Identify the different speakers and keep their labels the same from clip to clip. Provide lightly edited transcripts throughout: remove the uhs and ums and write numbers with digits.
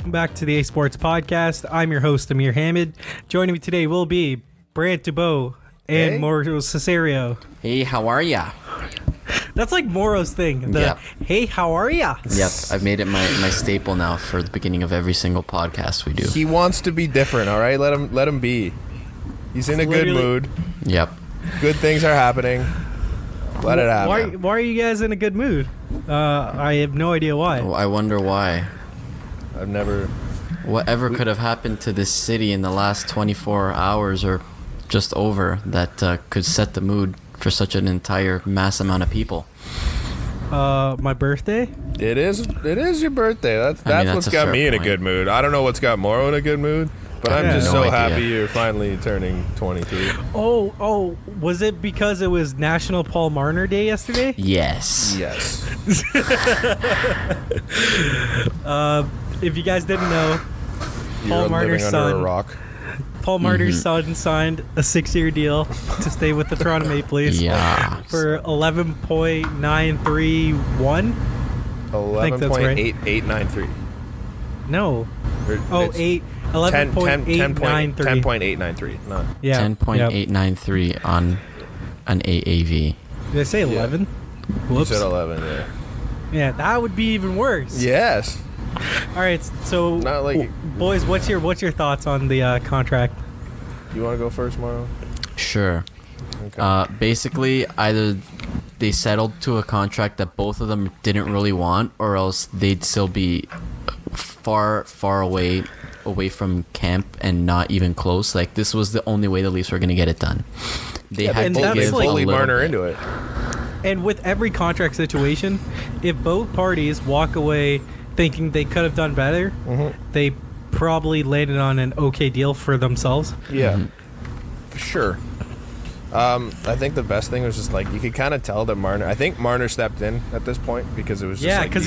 Speaker 1: welcome back to the A Sports Podcast. I'm your host, Ameer Hamid. Joining me today will be Brant and
Speaker 2: Hey.
Speaker 1: Mauro Cesario.
Speaker 3: Hey, how are ya?
Speaker 1: That's like Mauro's thing.
Speaker 3: Yeah.
Speaker 1: Hey, how are ya?
Speaker 3: Yep, I've made it my staple now for the beginning of every single podcast we do.
Speaker 2: He wants to be different, all right? Let him be. He's in a good mood.
Speaker 3: Yep.
Speaker 2: Good things are happening. Let it happen.
Speaker 1: Why are you guys in a good mood? I have no idea why.
Speaker 3: Well, I wonder why.
Speaker 2: I've never...
Speaker 3: Whatever could have happened to this city in the last 24 hours or just over that could set the mood for such an entire mass amount of people.
Speaker 1: My birthday?
Speaker 2: It is your birthday. That's what's
Speaker 3: a
Speaker 2: got
Speaker 3: fair
Speaker 2: me in a
Speaker 3: point.
Speaker 2: good mood. I don't know what's got Mauro in a good mood, but I'm just
Speaker 3: no
Speaker 2: so
Speaker 3: idea.
Speaker 2: happy you're finally turning 23.
Speaker 1: Oh, was it because it was National Paul Marner Day yesterday?
Speaker 3: Yes.
Speaker 2: Yes.
Speaker 1: If you guys didn't know,
Speaker 2: You're
Speaker 1: Marner's
Speaker 2: living under
Speaker 1: son.
Speaker 2: a rock.
Speaker 1: Paul Marner's son signed a 6-year deal to stay with the Toronto Maple Leafs
Speaker 3: Yeah.
Speaker 1: for 11.931. think that's right.
Speaker 2: 11.8893.
Speaker 1: No.
Speaker 2: Or
Speaker 1: Oh,
Speaker 2: it's
Speaker 1: 11.893.
Speaker 2: 10.893. No.
Speaker 1: Yeah.
Speaker 3: 10.893 on an AAV.
Speaker 1: Did I say 11?
Speaker 2: You
Speaker 1: Whoops.
Speaker 2: said 11, yeah.
Speaker 1: Yeah, that would be even worse.
Speaker 2: Yes.
Speaker 1: All right, so
Speaker 2: Not like-
Speaker 1: boys, what's your thoughts on the contract?
Speaker 2: You want to go first, Mauro?
Speaker 3: Sure.
Speaker 2: Okay.
Speaker 3: Basically, either they settled to a contract that both of them didn't really want, or else they'd still be far away from camp and not even close. Like, this was the only way the Leafs were going to get it done. They had
Speaker 1: and
Speaker 3: to
Speaker 1: that's
Speaker 3: give
Speaker 1: like-
Speaker 3: a
Speaker 2: bully
Speaker 3: little
Speaker 2: Marner
Speaker 3: bit.
Speaker 2: into it.
Speaker 1: And with every contract situation, if both parties walk away thinking they could have done better, they probably landed on an okay deal for themselves.
Speaker 2: Yeah, for sure. I think the best thing was just like you could kind of tell that Marner. I think Marner stepped in at this point because it was just
Speaker 1: Yeah,
Speaker 2: like
Speaker 1: because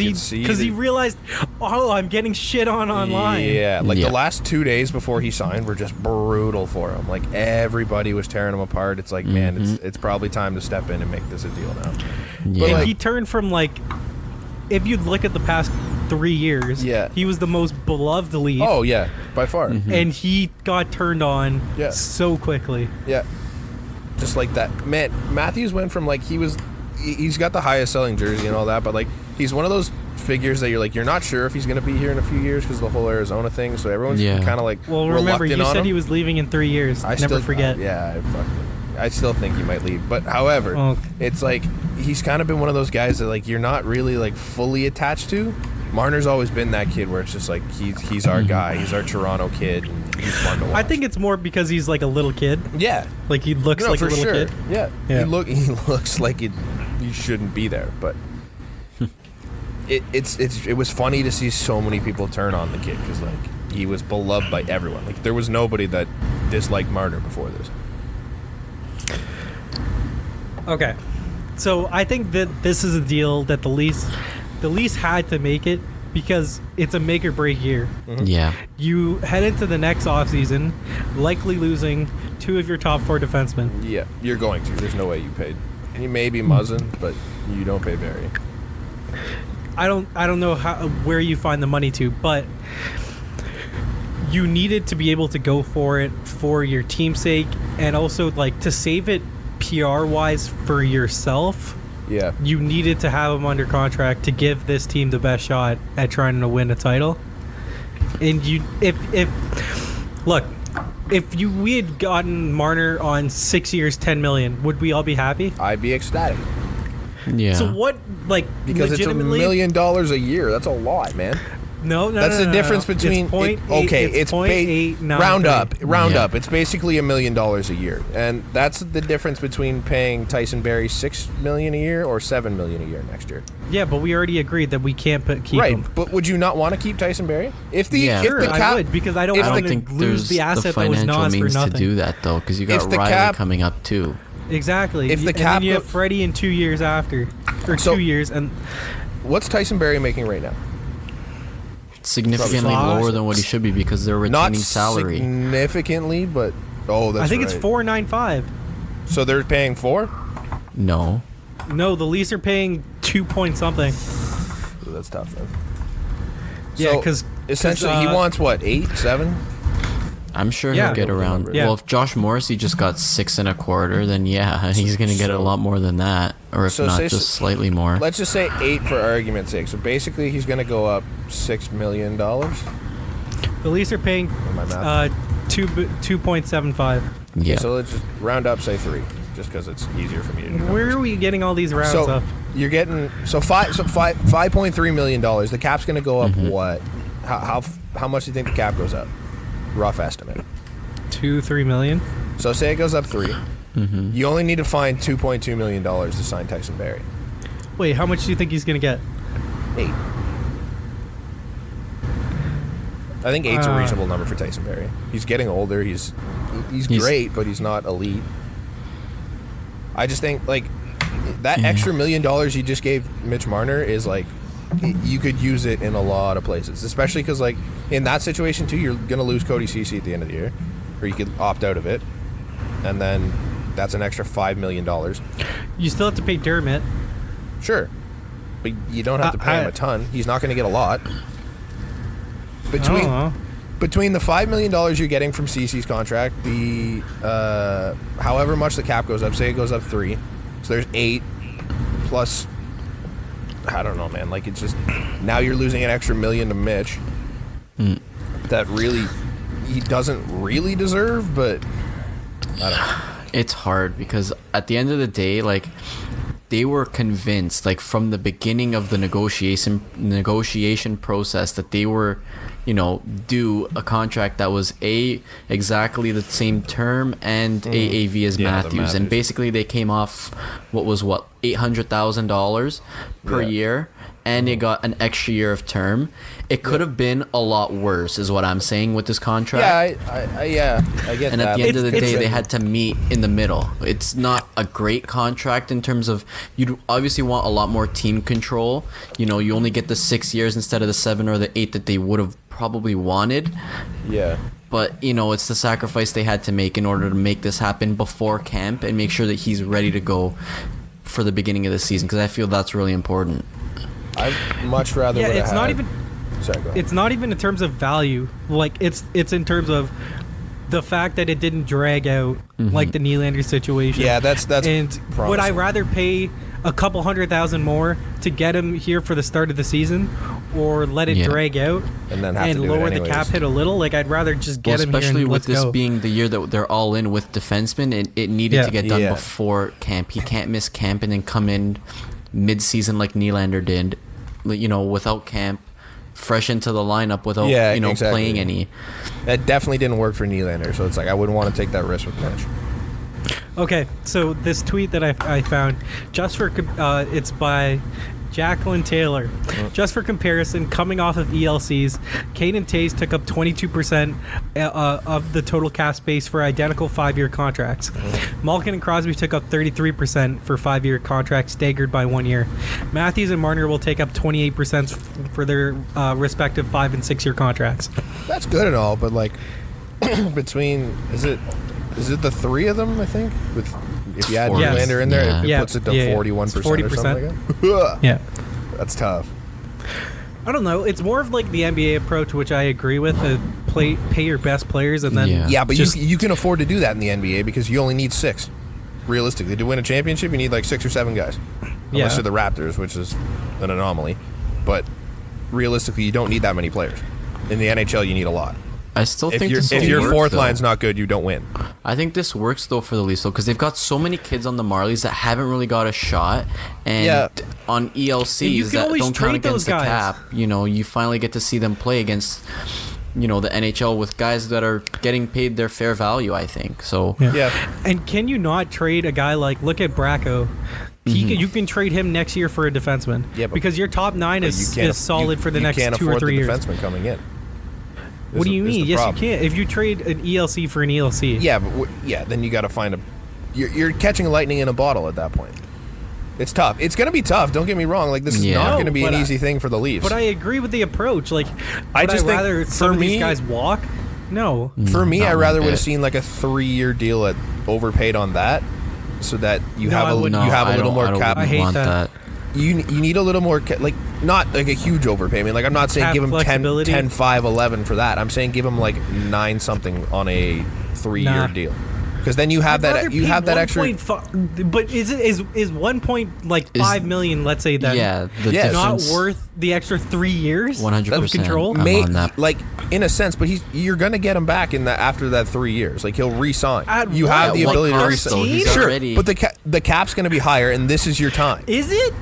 Speaker 1: he realized, I'm getting shit on online.
Speaker 2: Yeah, like
Speaker 3: Yeah.
Speaker 2: the last 2 days before he signed were just brutal for him. Like everybody was tearing him apart. It's like, man, it's probably time to step in and make this a deal now.
Speaker 3: Yeah.
Speaker 1: And
Speaker 2: like-
Speaker 1: he turned from if you look at the past 3 years,
Speaker 2: Yeah.
Speaker 1: he was the most beloved Leaf.
Speaker 2: Oh yeah, by far.
Speaker 1: And he got turned on
Speaker 2: Yeah.
Speaker 1: so quickly.
Speaker 2: Yeah, just like that. Man, Matthews went from he's got the highest selling jersey and all that, but he's one of those figures that you're not sure if he's going to be here in a few years because of the whole Arizona thing. So everyone's kind of
Speaker 1: Well, remember, you
Speaker 2: reluctant on
Speaker 1: said
Speaker 2: him.
Speaker 1: he was leaving in 3 years. Never forget.
Speaker 2: I still think he might leave. But however,
Speaker 1: Okay.
Speaker 2: it's he's kind of been one of those guys that you're not really fully attached to. Marner's always been that kid where it's just he's our guy. He's our Toronto kid. And he's fun to watch.
Speaker 1: I think it's more because he's a little kid.
Speaker 2: Yeah.
Speaker 1: He looks like a
Speaker 2: for
Speaker 1: little
Speaker 2: sure.
Speaker 1: kid.
Speaker 2: Yeah.
Speaker 1: Yeah.
Speaker 2: He looks like he shouldn't be there, but it was funny to see so many people turn on the kid because he was beloved by everyone. There was nobody that disliked Marner before this.
Speaker 1: Okay. So I think that this is a deal that the Leafs had to make it because it's a make or break year.
Speaker 3: Yeah.
Speaker 1: You head into the next offseason likely losing 2 of your top 4 defensemen.
Speaker 2: Yeah, you're going to. There's no way you paid. You may be Muzzin, but you don't pay Barry.
Speaker 1: I don't know where you find the money to, but you needed to be able to go for it for your team's sake and also to save it PR wise for yourself.
Speaker 2: Yeah.
Speaker 1: You needed to have him under contract to give this team the best shot at trying to win a title. And if we had gotten Marner on 6 years, $10 million, would we all be happy?
Speaker 2: I'd be ecstatic.
Speaker 3: Yeah.
Speaker 1: So what,
Speaker 2: Because it's $1 million a year. That's a lot, man.
Speaker 1: No,
Speaker 2: That's the difference between
Speaker 1: it's
Speaker 2: round up.
Speaker 3: Yeah.
Speaker 2: It's basically $1 million a year, and that's the difference between paying Tyson Barrie $6 million a year or $7 million a year next year.
Speaker 1: Yeah, but we already agreed that we can't keep
Speaker 2: Right,
Speaker 1: him.
Speaker 2: but would you not want to keep Tyson Barrie? If the
Speaker 1: I would, because I don't
Speaker 3: I
Speaker 1: want
Speaker 3: don't
Speaker 1: to
Speaker 3: think
Speaker 1: lose
Speaker 3: there's
Speaker 1: the asset that was
Speaker 3: financial
Speaker 1: Nas for
Speaker 3: means
Speaker 1: nothing.
Speaker 3: to do that though, because you got
Speaker 2: If the
Speaker 3: Riley
Speaker 2: cap-
Speaker 3: coming up too.
Speaker 1: Exactly.
Speaker 2: If the
Speaker 1: and
Speaker 2: cap
Speaker 1: then you have
Speaker 2: go-
Speaker 1: Freddie in 2 years after, or
Speaker 2: So-
Speaker 1: 2 years, and
Speaker 2: What's Tyson Barrie making right now?
Speaker 3: Significantly
Speaker 1: Probably
Speaker 3: lower than what he should be because they're retaining
Speaker 2: Not
Speaker 3: salary.
Speaker 2: significantly, but that's
Speaker 1: I think
Speaker 2: right.
Speaker 1: it's $4.95.
Speaker 2: So they're paying $4?
Speaker 3: No.
Speaker 1: No, the Leafs are paying 2 point something.
Speaker 2: That's tough then.
Speaker 1: Yeah,
Speaker 2: So,
Speaker 1: because
Speaker 2: essentially he wants what, 8, 7?
Speaker 3: I'm sure
Speaker 1: Yeah.
Speaker 3: he'll get around.
Speaker 1: Yeah.
Speaker 3: Well, if Josh Morrissey just got 6.25, then yeah, he's gonna get a lot more than that, or if
Speaker 2: So
Speaker 3: not,
Speaker 2: say-
Speaker 3: just slightly more.
Speaker 2: Let's just say 8 for argument's sake. So basically, he's going to go up $6 million.
Speaker 1: The Leafs are paying
Speaker 2: My math.
Speaker 1: 2.75.
Speaker 3: Yeah.
Speaker 2: So let's just round up, say 3, just because it's easier for me to do.
Speaker 1: Where
Speaker 2: numbers.
Speaker 1: are we getting all these rounds
Speaker 2: So
Speaker 1: up?
Speaker 2: you're getting $5.3 million. The cap's going to go up
Speaker 3: Mm-hmm.
Speaker 2: what? How much do you think the cap goes up? Rough estimate.
Speaker 1: 2-3 million.
Speaker 2: So say it goes up 3.
Speaker 3: Mm-hmm.
Speaker 2: You only need to find $2.2 million to sign Tyson Barrie.
Speaker 1: Wait, how much do you think he's gonna get?
Speaker 2: 8. I think 8's a reasonable number for Tyson Barrie. He's getting older. He's great, but he's not elite. I just think like that extra $1 million you just gave Mitch Marner is like you could use it in a lot of places, especially because like in that situation too, you're gonna lose Cody Ceci at the end of the year, or you could opt out of it, and then that's an extra $5 million.
Speaker 1: You still have to pay Dermott.
Speaker 2: Sure, but you don't have to pay him a ton. He's not going to get a lot.
Speaker 1: I don't know.
Speaker 2: Between the $5 million you're getting from CC's contract, the however much the cap goes up, say it goes up 3, so there's 8 plus. I don't know, man. Like it's just now you're losing an extra $1 million to Mitch. That really he doesn't really deserve, but I don't know.
Speaker 3: It's hard because at the end of the day, like they were convinced, like from the beginning of the negotiation process, that they were, due a contract that was exactly the same term and AAV as Matthews, and basically they came off $800,000 per year, and they got an extra year of term. It could have been a lot worse, is what I'm saying with this contract.
Speaker 2: Yeah, I get
Speaker 3: And
Speaker 2: that.
Speaker 3: at the end of the
Speaker 2: It's-
Speaker 3: day, they had to meet in the middle. It's not a great contract in terms of you'd obviously want a lot more team control. You only get the 6 years instead of the 7 or the 8 that they would have probably wanted.
Speaker 2: Yeah.
Speaker 3: But, it's the sacrifice they had to make in order to make this happen before camp and make sure that he's ready to go for the beginning of the season, because I feel that's really important.
Speaker 2: I'd much rather.
Speaker 1: Yeah,
Speaker 2: would've
Speaker 1: it's not
Speaker 2: had-
Speaker 1: even.
Speaker 2: Sorry, go ahead.
Speaker 1: It's not even in terms of value. Like it's in terms of the fact that it didn't drag out like the Nylander situation.
Speaker 2: Yeah, that's
Speaker 1: And
Speaker 2: promising.
Speaker 1: would I rather pay a couple $100,000 more to get him here for the start of the season, or let it drag out
Speaker 2: And then have to do it
Speaker 1: lower the
Speaker 2: anyways.
Speaker 1: cap hit a little? Like I'd rather just get him here
Speaker 3: Especially
Speaker 1: and
Speaker 3: with
Speaker 1: let's
Speaker 3: this
Speaker 1: go.
Speaker 3: being the year that they're all in with defensemen, it needed to get done
Speaker 2: Yeah.
Speaker 3: before camp. He can't miss camp and then come in mid-season like Nylander did, without camp, fresh into the lineup without
Speaker 2: exactly.
Speaker 3: playing any.
Speaker 2: That definitely didn't work for Nylander, so it's like I wouldn't want to take that risk with Mitch.
Speaker 1: Okay, so this tweet that I found, it's by Jacqueline Taylor. Just for comparison, coming off of ELCs, Caden Tays took up 22% of the total cap space for identical 5-year contracts. Malkin and Crosby took up 33% for 5-year contracts, staggered by 1 year. Matthews and Marner will take up 28% for their respective 5 and 6 year contracts.
Speaker 2: That's good and all, but like between is it the 3 of them? I think if you add
Speaker 3: Yes.
Speaker 2: Nylander in there,
Speaker 3: Yeah.
Speaker 2: it
Speaker 1: Yeah.
Speaker 2: puts it to
Speaker 1: Yeah.
Speaker 2: 41% or
Speaker 1: 40%.
Speaker 2: something like that.
Speaker 1: Yeah.
Speaker 2: That's tough.
Speaker 1: I don't know. It's more of like the NBA approach, which I agree with. Pay your best players and then
Speaker 2: Yeah, but
Speaker 1: just,
Speaker 2: you can afford to do that in the NBA because you only need 6. Realistically, to win a championship, you need like 6 or 7 guys. Unless you're the Raptors, which is an anomaly. But realistically, you don't need that many players. In the NHL, you need a lot.
Speaker 3: I still think
Speaker 2: If your fourth line's not good, you don't win.
Speaker 3: I think this works though for the Leafs though, because they've got so many kids on the Marlies that haven't really got a shot, and on
Speaker 1: And you
Speaker 3: ELCs
Speaker 1: can
Speaker 3: that
Speaker 1: always
Speaker 3: don't count
Speaker 1: trade
Speaker 3: against the
Speaker 1: those guys.
Speaker 3: cap. You finally get to see them play against, the NHL with guys that are getting paid their fair value. I think so.
Speaker 2: Yeah.
Speaker 1: And can you not trade a guy look at Bracco? You can trade him next year for a defenseman.
Speaker 2: Yeah, but-
Speaker 1: because your top 9 is solid for the next 2 or 3
Speaker 2: You
Speaker 1: years.
Speaker 2: can't afford the defenseman coming in.
Speaker 1: What do you
Speaker 2: Is the
Speaker 1: mean? Yes,
Speaker 2: problem.
Speaker 1: you can. If you trade an ELC for an ELC.
Speaker 2: Yeah, but then you got to find you're catching lightning in a bottle at that point. It's tough. It's going to be tough. Don't get me wrong. Like this is not
Speaker 1: No,
Speaker 2: going to be an
Speaker 1: but
Speaker 2: easy thing for the Leafs.
Speaker 1: But I agree with the approach. Like,
Speaker 2: I
Speaker 1: would
Speaker 2: just think
Speaker 1: rather
Speaker 2: for
Speaker 1: some of
Speaker 2: me-
Speaker 1: these guys walk? No.
Speaker 2: For me, I
Speaker 3: Not
Speaker 2: rather
Speaker 3: one
Speaker 2: would have
Speaker 3: bit.
Speaker 2: seen like a 3-year deal at overpaid on that, so that you
Speaker 1: No,
Speaker 2: have
Speaker 1: I
Speaker 2: a
Speaker 1: wouldn't.
Speaker 2: you have a little more
Speaker 3: I
Speaker 2: cap.
Speaker 1: I hate
Speaker 3: want
Speaker 1: that.
Speaker 2: You need a little more like not like a huge overpayment. Like I'm not saying
Speaker 1: Have
Speaker 2: give him 10,
Speaker 1: flexibility.
Speaker 2: 10, 5, 11 for that. I'm saying give him like 9 something on a 3-year
Speaker 1: Nah.
Speaker 2: deal. Because then you have
Speaker 1: I'd rather
Speaker 2: that
Speaker 1: pay
Speaker 2: extra.
Speaker 1: 1.5 but is 1 point like
Speaker 3: Is-
Speaker 1: 5 million? Let's say that.
Speaker 3: Yeah, the
Speaker 2: Yeah.
Speaker 1: Not
Speaker 3: difference.
Speaker 1: worth the extra 3 years.
Speaker 3: 100%.
Speaker 1: of control.
Speaker 3: I'm on that.
Speaker 2: Like in a sense, but you're gonna get him back in that after that 3 years. Like he'll re-sign.
Speaker 1: At
Speaker 2: You
Speaker 1: what?
Speaker 2: have the
Speaker 3: What
Speaker 2: ability to
Speaker 3: cost,
Speaker 2: re-sign.
Speaker 3: though? He's
Speaker 2: Sure,
Speaker 3: already-
Speaker 2: but the cap's gonna be higher, and this is your time.
Speaker 1: Is it?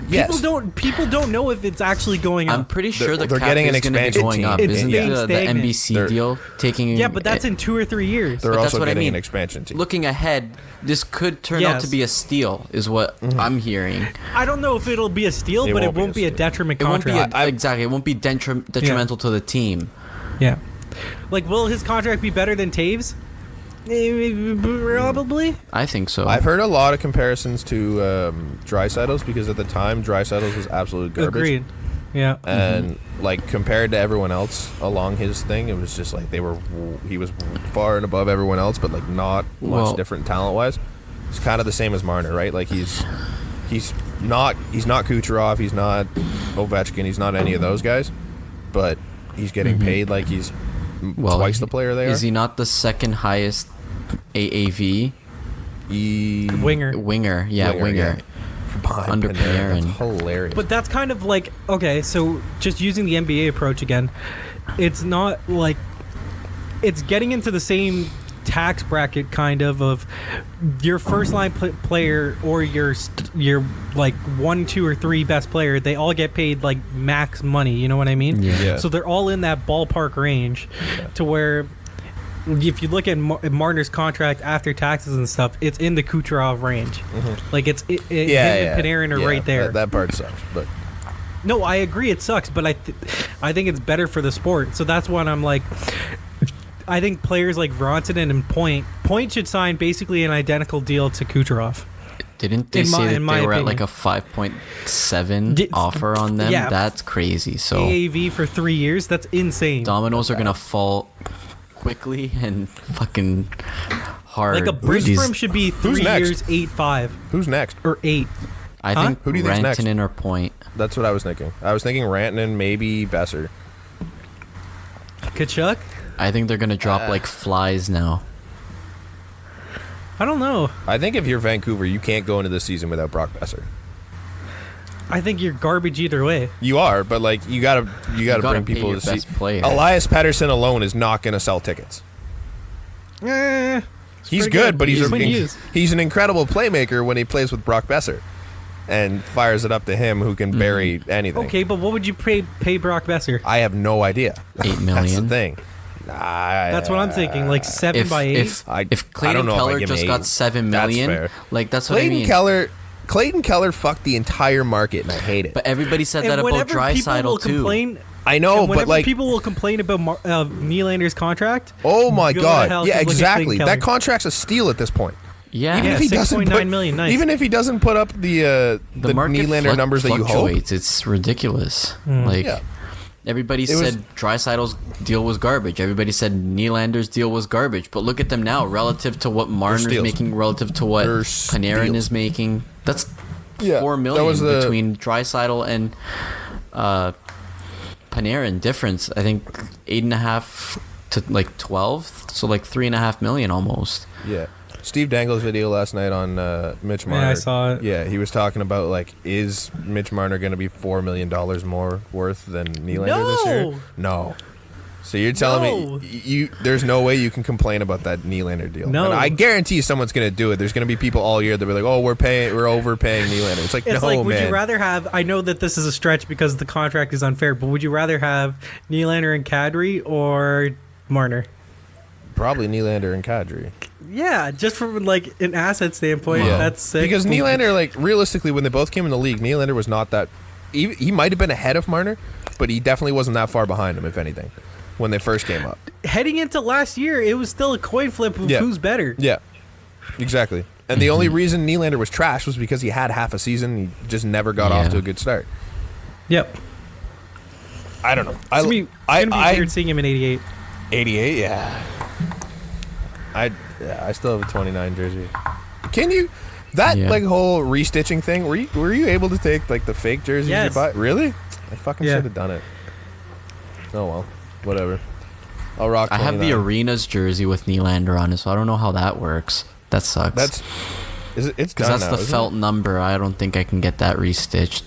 Speaker 2: Yes.
Speaker 1: People don't know if it's actually going up.
Speaker 3: I'm pretty sure
Speaker 2: They're
Speaker 3: the cap
Speaker 2: getting an
Speaker 3: is going to be
Speaker 2: expansion
Speaker 3: going
Speaker 2: team.
Speaker 3: up.
Speaker 1: It's
Speaker 3: Isn't
Speaker 1: staying
Speaker 3: the
Speaker 1: stagnant.
Speaker 3: NBC
Speaker 2: They're-
Speaker 3: deal taking?
Speaker 1: Yeah, but that's in 2 or 3 years.
Speaker 2: They're
Speaker 3: But that's
Speaker 2: also
Speaker 3: what I
Speaker 2: getting
Speaker 3: mean.
Speaker 2: an expansion team.
Speaker 3: Looking ahead, this could turn out
Speaker 1: Yes.
Speaker 3: to be a steal, is what I'm hearing.
Speaker 1: I don't know if it'll be a steal,
Speaker 2: It
Speaker 1: but it
Speaker 2: won't be
Speaker 1: won't
Speaker 2: a
Speaker 1: be a
Speaker 2: steal.
Speaker 1: detriment
Speaker 3: It won't be
Speaker 1: contract.
Speaker 3: exactly. It won't be detrimental to the team.
Speaker 1: Yeah. Like, will his contract be better than Taves? Probably.
Speaker 3: I think so.
Speaker 2: I've heard a lot of comparisons to Draisaitl's because at the time Draisaitl's was absolute garbage.
Speaker 1: Agreed. Yeah.
Speaker 2: And like compared to everyone else along his thing, it was just like he was far and above everyone else, but like not much
Speaker 3: Well-
Speaker 2: different talent wise. It's kind of the same as Marner, right? Like he's not Kucherov, he's not Ovechkin, he's not any of those guys, but he's getting paid like he's twice the player they
Speaker 3: Is
Speaker 2: are.
Speaker 3: he not the second highest AAV
Speaker 1: Winger.
Speaker 3: winger? Yeah, winger.
Speaker 2: Behind
Speaker 3: Under
Speaker 2: Panarin.
Speaker 3: Panarin.
Speaker 2: That's hilarious.
Speaker 1: But that's kind of like, okay, so just using the NBA approach again, it's not like it's getting into the same tax bracket kind of your first line player or your like 1, 2, or 3 best player. They all get paid like max money. You know what I mean?
Speaker 2: Yeah.
Speaker 1: So they're all in that ballpark range, to where if you look at Marner's contract after taxes and stuff, it's in the Kucherov range. Like him and Panarin are right there.
Speaker 2: That part sucks, but
Speaker 1: No, I agree it sucks, but I think it's better for the sport. So that's when I'm like, I think players like Vrontanen and Point should sign basically an identical deal to Kucherov.
Speaker 3: Didn't they
Speaker 1: In my-
Speaker 3: say that
Speaker 1: in my
Speaker 3: they were at
Speaker 1: opinion.
Speaker 3: like a 5.7
Speaker 1: Di-
Speaker 3: offer on them?
Speaker 1: yeah.
Speaker 3: That's crazy. So
Speaker 1: AAV for 3 years, that's insane.
Speaker 3: dominoes are gonna fall quickly and fucking hard.
Speaker 1: Like a bridge
Speaker 3: These-
Speaker 1: for him should be 3
Speaker 2: next?
Speaker 1: years, 8.5
Speaker 2: who's next?
Speaker 1: or 8.
Speaker 3: I
Speaker 1: Huh?
Speaker 3: think
Speaker 2: Who do you think's next?
Speaker 3: Rantanen or Point.
Speaker 2: That's what I was thinking. I was thinking Rantanen, maybe Besser.
Speaker 1: Kachuk?
Speaker 3: I think they're gonna drop like flies now.
Speaker 1: I don't know.
Speaker 2: I think if you're Vancouver, you can't go into this season without Brock Besser.
Speaker 1: I think you're garbage either way.
Speaker 2: You are, but like you gotta
Speaker 3: gotta
Speaker 2: bring
Speaker 3: pay
Speaker 2: people
Speaker 3: your
Speaker 2: to see.
Speaker 3: best player.
Speaker 2: Elias Pettersson alone is not gonna sell tickets. He's
Speaker 1: pretty
Speaker 2: good, but
Speaker 1: When he is.
Speaker 2: he's an incredible playmaker when he plays with Brock Besser, and fires it up to him who can bury anything.
Speaker 1: Okay, but what would you pay Brock Besser?
Speaker 2: I have no idea.
Speaker 3: 8
Speaker 2: That's the
Speaker 3: million.
Speaker 2: thing.
Speaker 1: That's what I'm thinking. Like 7
Speaker 3: If
Speaker 1: by 8.
Speaker 3: if
Speaker 2: I
Speaker 3: if
Speaker 2: don't
Speaker 3: Clayton
Speaker 2: know if I
Speaker 3: Keller
Speaker 2: give him
Speaker 3: just
Speaker 2: 8.
Speaker 3: got 7
Speaker 2: That's
Speaker 3: million,
Speaker 2: fair.
Speaker 3: like that's what I mean.
Speaker 2: Clayton Keller fucked the entire market, and I hate it.
Speaker 3: But everybody said
Speaker 1: And
Speaker 3: that about
Speaker 1: whenever people will
Speaker 3: Draisaitl too.
Speaker 1: complain,
Speaker 2: I know,
Speaker 1: and
Speaker 2: but
Speaker 1: whenever
Speaker 2: like,
Speaker 1: people will complain about Nylander's contract.
Speaker 2: oh my
Speaker 1: go to hell,
Speaker 2: god, yeah,
Speaker 1: just look at
Speaker 2: exactly.
Speaker 1: Clayton Keller.
Speaker 2: That contract's a steal at this point.
Speaker 3: Yeah,
Speaker 2: Even
Speaker 1: Yeah,
Speaker 2: if he doesn't
Speaker 1: 6.9
Speaker 2: put,
Speaker 1: million, nice.
Speaker 2: even if he doesn't put up the
Speaker 3: market
Speaker 2: Nylander numbers that you hope.
Speaker 3: fluctuates. It's ridiculous. Like
Speaker 2: Yeah.
Speaker 3: everybody
Speaker 2: It was-
Speaker 3: said Draisaitl's deal was garbage. Everybody said Nylander's deal was garbage. But look at them now, relative to what Marner's
Speaker 2: steals.
Speaker 3: making, relative to what
Speaker 2: They're
Speaker 3: Panarin
Speaker 2: steals.
Speaker 3: is making. That's
Speaker 2: Yeah,
Speaker 3: $4
Speaker 2: that
Speaker 3: million
Speaker 2: was the-
Speaker 3: between Draisaitl and Panarin difference. I think 8.5 to like 12, so like 3.5 million almost.
Speaker 2: Yeah. Steve Dangle's video last night on Mitch Marner.
Speaker 1: Yeah, I saw it.
Speaker 2: Yeah, he was talking about like, is Mitch Marner going to be $4 million more worth than Nylander this year?
Speaker 1: No.
Speaker 2: No. So you're telling
Speaker 1: No.
Speaker 2: me there's no way you can complain about that Nylander deal?
Speaker 1: No.
Speaker 2: And I guarantee someone's going to do it. There's going to be people all year that be like, oh, we're overpaying Nylander. It's like,
Speaker 1: It's
Speaker 2: no,
Speaker 1: like, would
Speaker 2: man.
Speaker 1: you rather have? I know that this is a stretch because the contract is unfair, but would you rather have Nylander and Kadri or Marner?
Speaker 2: Probably Nylander and Kadri.
Speaker 1: Yeah, just from like an asset standpoint, that's sick.
Speaker 2: Because Nylander, like realistically, when they both came in the league, Nylander was not that. He might have been ahead of Marner, but he definitely wasn't that far behind him, if anything, when they first came up.
Speaker 1: heading into last year, it was still a coin flip of
Speaker 2: Yeah.
Speaker 1: who's better.
Speaker 2: Yeah, exactly. And the only reason Nylander was trash was because he had half a season. He just never got off
Speaker 3: Yeah.
Speaker 2: to a good start.
Speaker 1: Yep.
Speaker 2: I don't know.
Speaker 1: It's gonna be weird seeing him in '88.
Speaker 2: 88, yeah. I still have a 29 jersey. Can you that
Speaker 3: Yeah.
Speaker 2: like whole restitching thing? Were you able to take like the fake jerseys
Speaker 1: Yes.
Speaker 2: you bought? Really? I fucking
Speaker 1: Yeah.
Speaker 2: should have done it. Oh well, whatever. I'll rock.
Speaker 3: I have the
Speaker 2: 29.
Speaker 3: Arenas jersey with Nylander on it, so I don't know how that works. That sucks.
Speaker 2: It's
Speaker 3: because
Speaker 2: done
Speaker 3: that's
Speaker 2: now,
Speaker 3: the
Speaker 2: isn't
Speaker 3: felt
Speaker 2: it?
Speaker 3: number. I don't think I can get that restitched,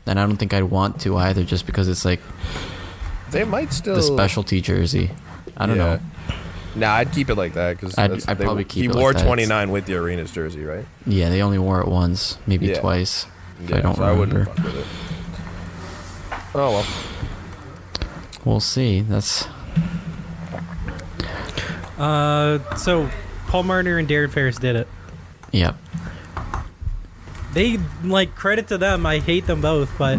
Speaker 3: and I don't think I'd want to either, just because it's like
Speaker 2: They might still
Speaker 3: the specialty jersey. I don't know.
Speaker 2: Nah, I'd keep it like that because
Speaker 3: I'd probably keep
Speaker 2: he
Speaker 3: it
Speaker 2: wore
Speaker 3: like that.
Speaker 2: 29 with the Arenas jersey, right?
Speaker 3: Yeah, they only wore it once, maybe
Speaker 2: Yeah.
Speaker 3: twice. If
Speaker 2: Yeah,
Speaker 3: I don't
Speaker 2: so I
Speaker 3: remember.
Speaker 2: wouldn't fuck with it. Oh well.
Speaker 3: We'll see. That's
Speaker 1: So Paul Marner and Darren Ferris did it.
Speaker 3: yep.
Speaker 1: They like credit to them. I hate them both, but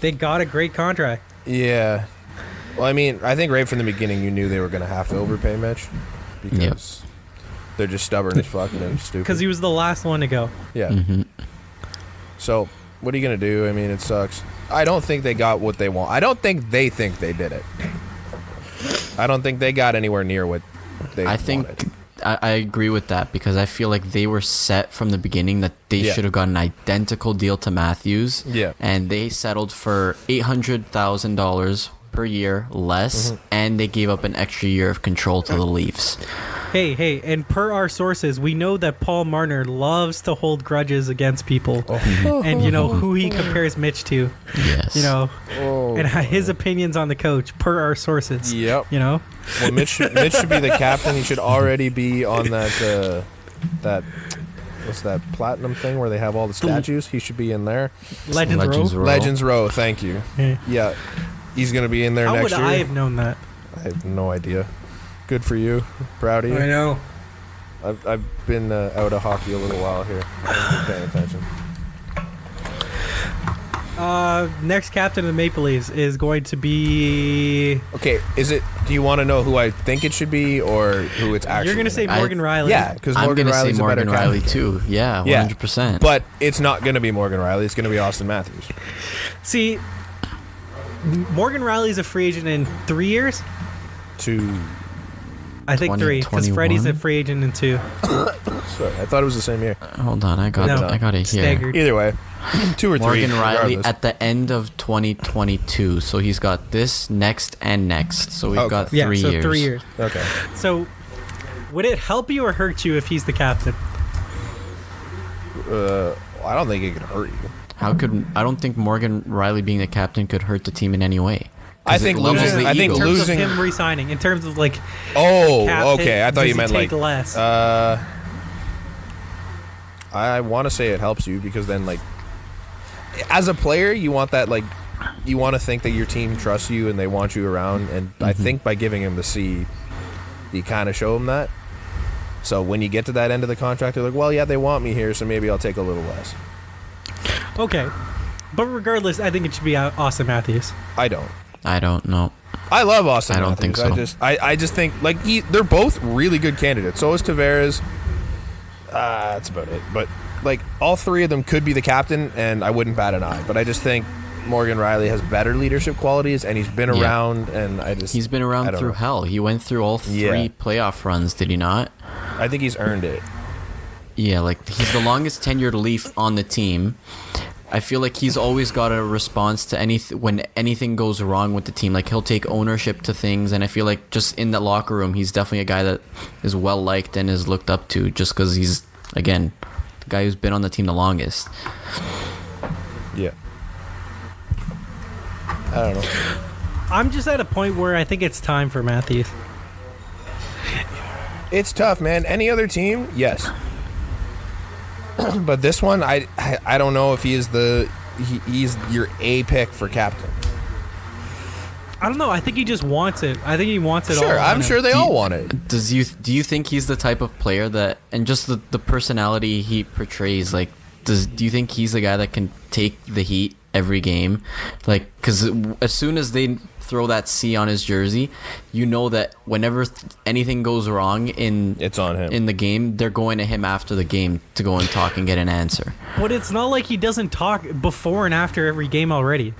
Speaker 1: they got a great contract.
Speaker 2: Yeah. Well, I mean, I think right from the beginning you knew they were going to have to overpay Mitch because they're just stubborn as fuck and stupid.
Speaker 1: Because he was the last one to go.
Speaker 2: Yeah.
Speaker 3: Hmm.
Speaker 2: So, what are you going to do? I mean, it sucks. I don't think they got what they want. I don't think they did it. I don't think they got anywhere near what they
Speaker 3: I think
Speaker 2: wanted.
Speaker 3: I agree with that because I feel like they were set from the beginning that they
Speaker 2: Yeah.
Speaker 3: should have got an identical deal to Matthews.
Speaker 2: Yeah.
Speaker 3: And they settled for $800,000 per year less, and they gave up an extra year of control to the Leafs.
Speaker 1: Hey, and per our sources, we know that Paul Marner loves to hold grudges against people. And you know who he compares Mitch to,
Speaker 3: Yes.
Speaker 1: you know,
Speaker 2: Oh.
Speaker 1: and his opinions on the coach per our sources.
Speaker 2: Yep.
Speaker 1: You know?
Speaker 2: Well, Mitch should be the captain. He should already be on that what's that platinum thing where they have all the statues? He should be in there.
Speaker 1: Legends,
Speaker 3: Legends
Speaker 1: Row.
Speaker 3: Row.
Speaker 2: Legends Row. Thank you.
Speaker 1: Yeah.
Speaker 2: Yeah, he's gonna be in there
Speaker 1: How
Speaker 2: next
Speaker 1: would
Speaker 2: year.
Speaker 1: I have known that?
Speaker 2: I have no idea. Good for you. Proud of you.
Speaker 1: I know.
Speaker 2: I've been out of hockey a little while here. I haven't been paying attention.
Speaker 1: Next captain of the Maple Leafs is going to be.
Speaker 2: Okay, do you want to know who I think it should be or who it's actually?
Speaker 1: You're going to say
Speaker 3: I-
Speaker 1: Morgan Riley.
Speaker 2: Yeah, because
Speaker 3: I'm
Speaker 2: Morgan
Speaker 3: gonna
Speaker 2: Riley's
Speaker 3: say
Speaker 2: a better
Speaker 3: Morgan Riley
Speaker 2: captain.
Speaker 3: too. Yeah, 100%.
Speaker 2: But it's not going to be Morgan Riley. It's going to be Austin Matthews.
Speaker 1: See, Morgan Riley's a free agent in 3 years. I think 3, because Freddie's a
Speaker 3: 2021?
Speaker 1: free agent in 2.
Speaker 2: Sorry, I thought it was the same year.
Speaker 3: Hold on, I got it here.
Speaker 1: Staggered.
Speaker 2: Either way, 2 or 3.
Speaker 3: Morgan Riley
Speaker 2: regardless.
Speaker 3: at the end of 2022. So he's got this, next, and next. So we've
Speaker 2: Okay.
Speaker 3: got
Speaker 1: Yeah,
Speaker 3: 3
Speaker 1: so
Speaker 3: years.
Speaker 1: 3 years.
Speaker 2: Okay.
Speaker 1: So, would it help you or hurt you if he's the captain?
Speaker 2: I don't think it could hurt you.
Speaker 3: I don't think Morgan Riley being the captain could hurt the team in any way. 'Cause
Speaker 2: I
Speaker 3: it
Speaker 2: think
Speaker 3: loses
Speaker 2: losing-
Speaker 3: the
Speaker 2: I think
Speaker 3: ego.
Speaker 1: In terms
Speaker 2: losing-
Speaker 1: of him resigning, in terms of like,
Speaker 2: Oh,
Speaker 1: captain,
Speaker 2: okay. I thought
Speaker 1: does
Speaker 2: you
Speaker 1: he
Speaker 2: meant
Speaker 1: take
Speaker 2: like
Speaker 1: less?
Speaker 2: I want to say it helps you because then, like, as a player, you want that, like, you want to think that your team trusts you and they want you around. And I think by giving him the C, you kind of show him that. So when you get to that end of the contract, they're like, well, yeah, they want me here, so maybe I'll take a little less.
Speaker 1: Okay, but regardless, I think it should be Austin Matthews.
Speaker 2: I don't.
Speaker 3: I don't know.
Speaker 2: I love Austin
Speaker 3: I don't
Speaker 2: Matthews.
Speaker 3: think so.
Speaker 2: I just think, like, they're both really good candidates. So is Tavares. That's about it. But, like, all 3 of them could be the captain, and I wouldn't bat an eye. But I just think Morgan Riley has better leadership qualities, and he's been
Speaker 3: Yeah.
Speaker 2: around, and
Speaker 3: He's been
Speaker 2: I
Speaker 3: around
Speaker 2: don't
Speaker 3: through
Speaker 2: know.
Speaker 3: hell. He went through all 3
Speaker 2: Yeah.
Speaker 3: playoff runs, did he not?
Speaker 2: I think he's earned it.
Speaker 3: Yeah, like he's the longest tenured Leaf on the team. I feel like he's always got a response to when anything goes wrong with the team. Like he'll take ownership to things, and I feel like just in the locker room, he's definitely a guy that is well liked and is looked up to, just because he's again the guy who's been on the team the longest.
Speaker 2: Yeah. I don't know.
Speaker 1: I'm just at a point where I think it's time for Matthews.
Speaker 2: It's tough, man. Any other team, yes. But this one, I don't know if he is he's your A pick for captain.
Speaker 1: I don't know. I think he just wants it. I think he wants it all.
Speaker 2: Sure,
Speaker 1: on
Speaker 2: I'm
Speaker 1: him.
Speaker 2: sure they all want it.
Speaker 3: Do you think he's the type of player that, and just the personality he portrays, like do you think he's the guy that can take the heat every game? Like, because as soon as they throw that C on his jersey, you know that whenever anything goes wrong
Speaker 2: It's on him.
Speaker 3: in the game, they're going to him after the game to go and talk and get an answer.
Speaker 1: But it's not like he doesn't talk before and after every game already.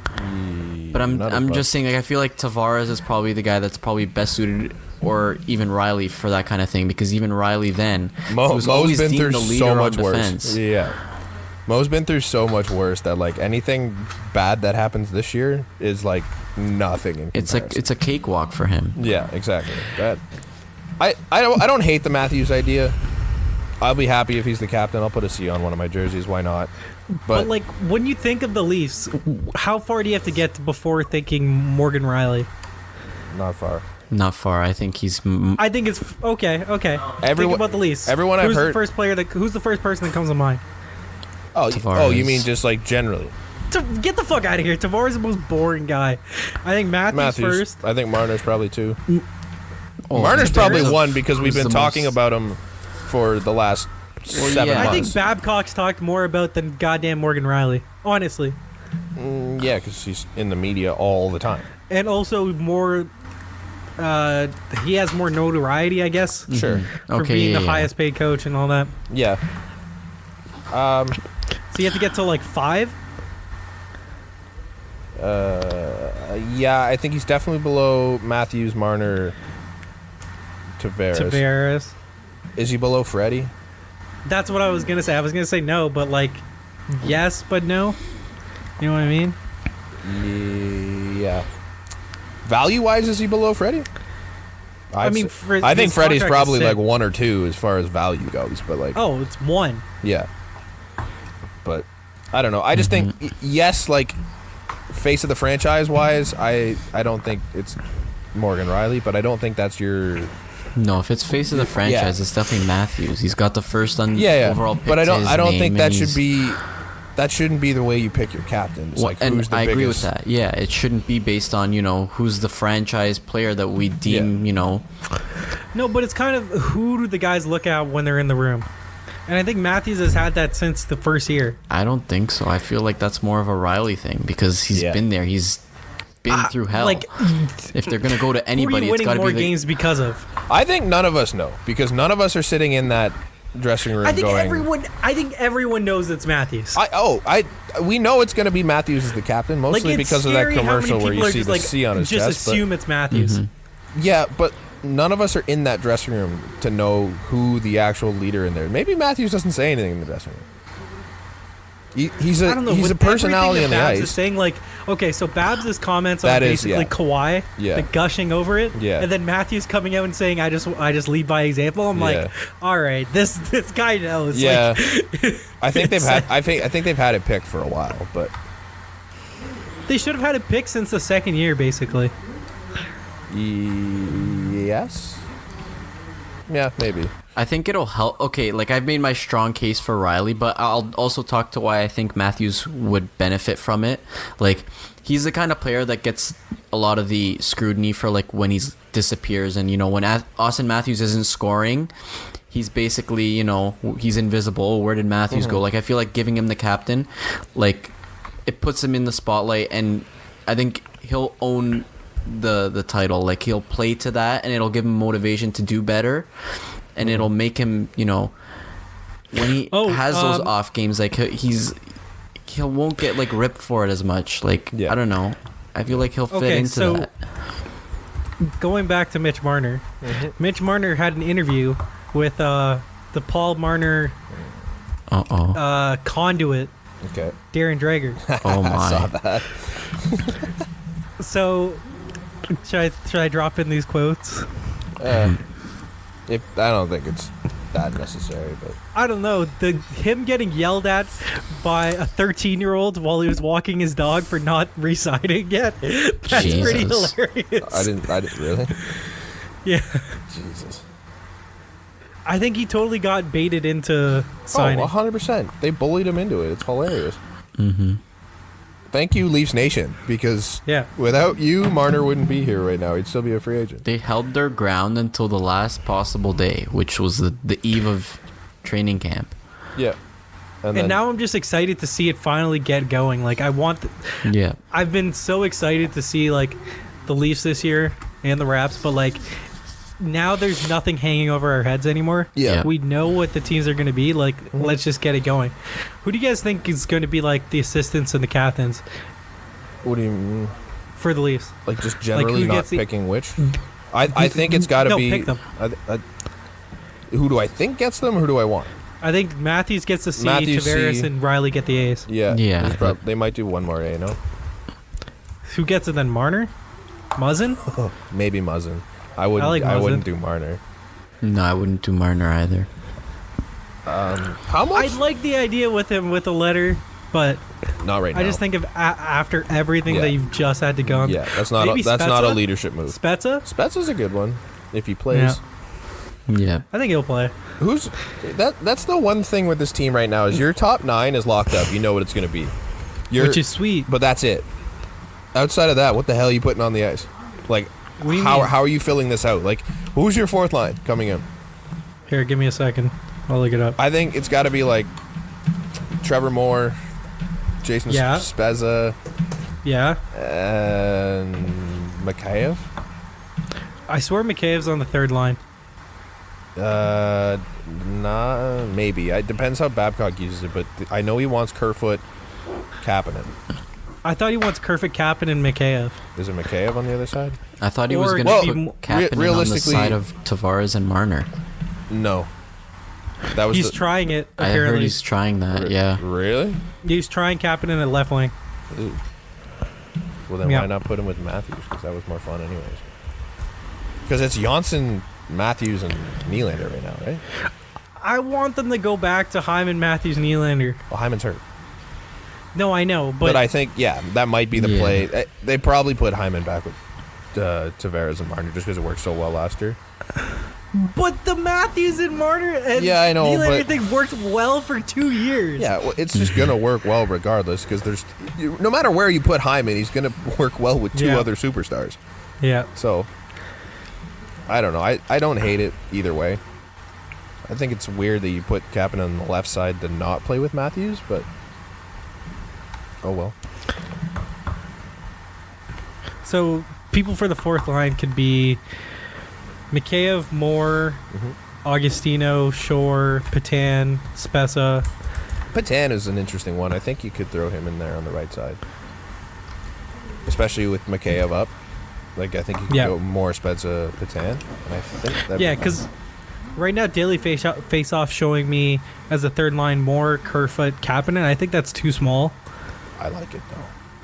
Speaker 3: But
Speaker 2: Not as
Speaker 3: I'm
Speaker 2: much.
Speaker 3: just saying, like, I feel like Tavares is probably the guy that's probably best suited, or even Riley for that kind of thing, because even Riley then was
Speaker 2: Mo's
Speaker 3: always
Speaker 2: been
Speaker 3: deemed
Speaker 2: through
Speaker 3: the leader
Speaker 2: so much
Speaker 3: on
Speaker 2: worse.
Speaker 3: defense.
Speaker 2: Yeah. Mo's been through so much worse that like anything bad that happens this year is like nothing in comparison.
Speaker 3: It's a cakewalk for him.
Speaker 2: Yeah, exactly. I don't hate the Matthews idea. I'll be happy if he's the captain. I'll put a C on one of my jerseys. Why not?
Speaker 1: But like, when you think of the Leafs, how far do you have to get before thinking Morgan Riley?
Speaker 2: Not far.
Speaker 3: Not far. I think he's.
Speaker 1: I think it's okay. Think about the Leafs.
Speaker 2: Everyone I've heard.
Speaker 1: Who's the first person that comes to mind?
Speaker 2: Oh, you mean just like generally?
Speaker 1: Get the fuck out of here. Tavares is the most boring guy. I think Matthews first.
Speaker 2: I think Marner's probably 2.
Speaker 3: Marner's
Speaker 2: probably 1 because we've been talking about him for the last 7 months.
Speaker 1: I think Babcock's talked more about than goddamn Morgan Riley. Honestly.
Speaker 2: Yeah, because he's in the media all the time.
Speaker 1: And also more. He has more notoriety, I guess.
Speaker 2: Sure.
Speaker 1: For being the highest paid coach and all that.
Speaker 2: Yeah.
Speaker 1: So you have to get to like 5?
Speaker 2: Yeah, I think he's definitely below Matthews, Marner,
Speaker 1: Tavares.
Speaker 2: Is he below Freddie?
Speaker 1: That's what I was gonna say. I was gonna say no, but like, yes, but no. You know what I mean?
Speaker 2: Yeah. Value-wise, is he below Freddie? I think Freddie's probably like 1 or 2 as far as value goes, but like.
Speaker 1: Oh, it's 1.
Speaker 2: Yeah. But I don't know. I just think yes, like face of the franchise wise, I don't think it's Morgan Riley, but I don't think that's your.
Speaker 3: No, if it's face of the franchise, it's definitely Matthews. He's got the first overall pick.
Speaker 2: But I don't think that
Speaker 3: should
Speaker 2: be. That shouldn't be the way you pick your captain. It's like who's the biggest. I
Speaker 3: agree with that. Yeah, it shouldn't be based on who's the franchise player that we deem
Speaker 1: No, but it's kind of who do the guys look at when they're in the room, and I think Matthews has had that since the first year.
Speaker 3: I don't think so. I feel like that's more of a Riley thing because he's been there. He's been through hell. Like, if they're gonna go to anybody,
Speaker 1: who are you winning more
Speaker 3: be
Speaker 1: games because of.
Speaker 2: I think none of us know because none of us are sitting in that dressing room. I
Speaker 1: think everyone knows it's Matthews.
Speaker 2: We know it's going to be Matthews as the captain, mostly because of that commercial where you see the C on his chest.
Speaker 1: Just assume it's Matthews.
Speaker 2: Yeah, but none of us are in that dressing room to know who the actual leader in there. Maybe Matthews doesn't say anything in the dressing room. He's a personality on the
Speaker 1: Babs
Speaker 2: ice.
Speaker 1: Is saying like, okay, so Babs' comments on basically Kawhi, like gushing over it, and then Matthews coming out and saying, "I just lead by example." I'm like, all right, this guy knows.
Speaker 2: Yeah,
Speaker 1: like,
Speaker 2: I think they've had it picked for a while, but
Speaker 1: they should have had it picked since the second year, basically.
Speaker 2: Yes. Yeah, maybe.
Speaker 3: I think it'll help. Okay, like I've made my strong case for Riley, but I'll also talk to why I think Matthews would benefit from it. Like, he's the kind of player that gets a lot of the scrutiny for like when he disappears, and when Austin Matthews isn't scoring, he's basically he's invisible. Where did Matthews go? Like, I feel like giving him the captain, like, it puts him in the spotlight, and I think he'll own the title. Like, he'll play to that, and it'll give him motivation to do better. And it'll make him, when he has those off games, like he won't get like ripped for it as much. Like, I don't know. I feel like he'll fit into that.
Speaker 1: Going back to Mitch Marner, Mitch Marner had an interview with the Paul Marner conduit, Darren Dreger.
Speaker 3: Oh my!
Speaker 2: I saw that.
Speaker 1: So, should I drop in these quotes?
Speaker 2: I don't think it's that necessary, but
Speaker 1: I don't know. Him getting yelled at by a 13-year-old while he was walking his dog for not re-signing yet. That's pretty hilarious.
Speaker 2: I didn't really.
Speaker 1: Yeah.
Speaker 2: Jesus.
Speaker 1: I think he totally got baited into signing.
Speaker 2: 100%. They bullied him into it. It's hilarious. Thank you, Leafs Nation, because without you, Marner wouldn't be here right now. He'd still be a free agent.
Speaker 3: They held their ground until the last possible day, which was the eve of training camp.
Speaker 2: Yeah.
Speaker 1: And now I'm just excited to see it finally get going. Like, I've been so excited to see, like, the Leafs this year and the Raps, but, like, now there's nothing hanging over our heads anymore.
Speaker 2: Yeah.
Speaker 1: We know what the teams are going to be. Like, let's just get it going. Who do you guys think is going to be, like, the assistants and the captains?
Speaker 2: What do you mean?
Speaker 1: For the Leafs.
Speaker 2: Like, just generally not picking which? I think it's got to be...
Speaker 1: pick them.
Speaker 2: Who do I think gets them, or who do I want?
Speaker 1: I think Matthews gets the C,
Speaker 2: Matthews
Speaker 1: Tavares
Speaker 2: C.
Speaker 1: and Riley get the A's.
Speaker 2: Yeah.
Speaker 3: Yeah.
Speaker 2: They might do one more A, no?
Speaker 1: Who gets it then? Marner? Muzzin?
Speaker 2: Maybe Muzzin. I
Speaker 1: like Muzzin.
Speaker 2: wouldn't do Marner.
Speaker 3: No, I wouldn't do Marner either.
Speaker 2: How much?
Speaker 1: I like the idea with him with a letter, but
Speaker 2: Not right now.
Speaker 1: I just think of after everything
Speaker 2: Yeah.
Speaker 1: that you've just had to go on.
Speaker 2: Yeah, that's not
Speaker 1: Maybe
Speaker 2: not a
Speaker 1: Spezza?
Speaker 2: leadership move.
Speaker 1: Spezza?
Speaker 2: Spezza's a good one if he plays.
Speaker 3: Yeah.
Speaker 1: I think he'll play.
Speaker 2: Who's that's the one thing with this team right now is your top 9 is locked up. You know what it's going to be.
Speaker 1: Which is sweet.
Speaker 2: But that's it. Outside of that, what the hell are you putting on the ice? Like,
Speaker 1: What do you
Speaker 2: how
Speaker 1: mean?
Speaker 2: are you filling this out? Like, who's your fourth line coming in?
Speaker 1: Here, give me a second. I'll look it up.
Speaker 2: I think it's got to be like Trevor Moore, Jason
Speaker 1: Yeah.
Speaker 2: Spezza,
Speaker 1: Yeah.
Speaker 2: and Mikheyev.
Speaker 1: I swear McCabe's on the third line.
Speaker 2: Nah, maybe. It depends how Babcock uses it, but I know he wants Kerfoot, Kapanen.
Speaker 1: I thought he wants Kerfoot, Kappen, and Mikheyev.
Speaker 2: Is it Mikheyev on the other side?
Speaker 3: I thought he was
Speaker 1: Or
Speaker 3: going
Speaker 1: well,
Speaker 3: to
Speaker 1: re-
Speaker 3: put Kapanen on the
Speaker 2: realistically-
Speaker 3: side of Tavares and Marner.
Speaker 2: No. That was
Speaker 1: He's trying it,
Speaker 3: I
Speaker 1: apparently.
Speaker 3: heard he's trying that, yeah.
Speaker 2: Really?
Speaker 1: He's trying Kappen at left wing.
Speaker 2: Ooh. Well, then
Speaker 1: Yeah.
Speaker 2: why not put him with Matthews? Because that was more fun anyways. Because it's Janssen, Matthews, and Nylander right now, right?
Speaker 1: I want them to go back to Hyman, Matthews, Nylander.
Speaker 2: Well, Hyman's hurt.
Speaker 1: No, I know,
Speaker 2: But I think, yeah, that might be the
Speaker 3: Yeah.
Speaker 2: play. They probably put Hyman back with Tavares and Marner just because it worked so well last year.
Speaker 1: But the Matthews and Marner and
Speaker 2: Yeah, I know,
Speaker 1: Nylander
Speaker 2: but-
Speaker 1: thing worked well for 2 years.
Speaker 2: Yeah, well, it's just going to work well regardless because no matter where you put Hyman, he's going to work well with two
Speaker 1: Yeah.
Speaker 2: other superstars.
Speaker 1: Yeah.
Speaker 2: So, I don't know. I don't hate it either way. I think it's weird that you put Kapanen on the left side to not play with Matthews, but oh well.
Speaker 1: So people for the fourth line could be Mikheyev, Moore, Augustino, Shore, Patan, Spezza.
Speaker 2: Patan is an interesting one. I think you could throw him in there on the right side, especially with Mikheyev up. Like I think you could
Speaker 1: Yeah.
Speaker 2: go more Spezza Patan, and I think that
Speaker 1: Yeah, because right now daily face-off showing me as a third line Moore, Kerfoot, Kapanen. I think that's too small.
Speaker 2: I like it though.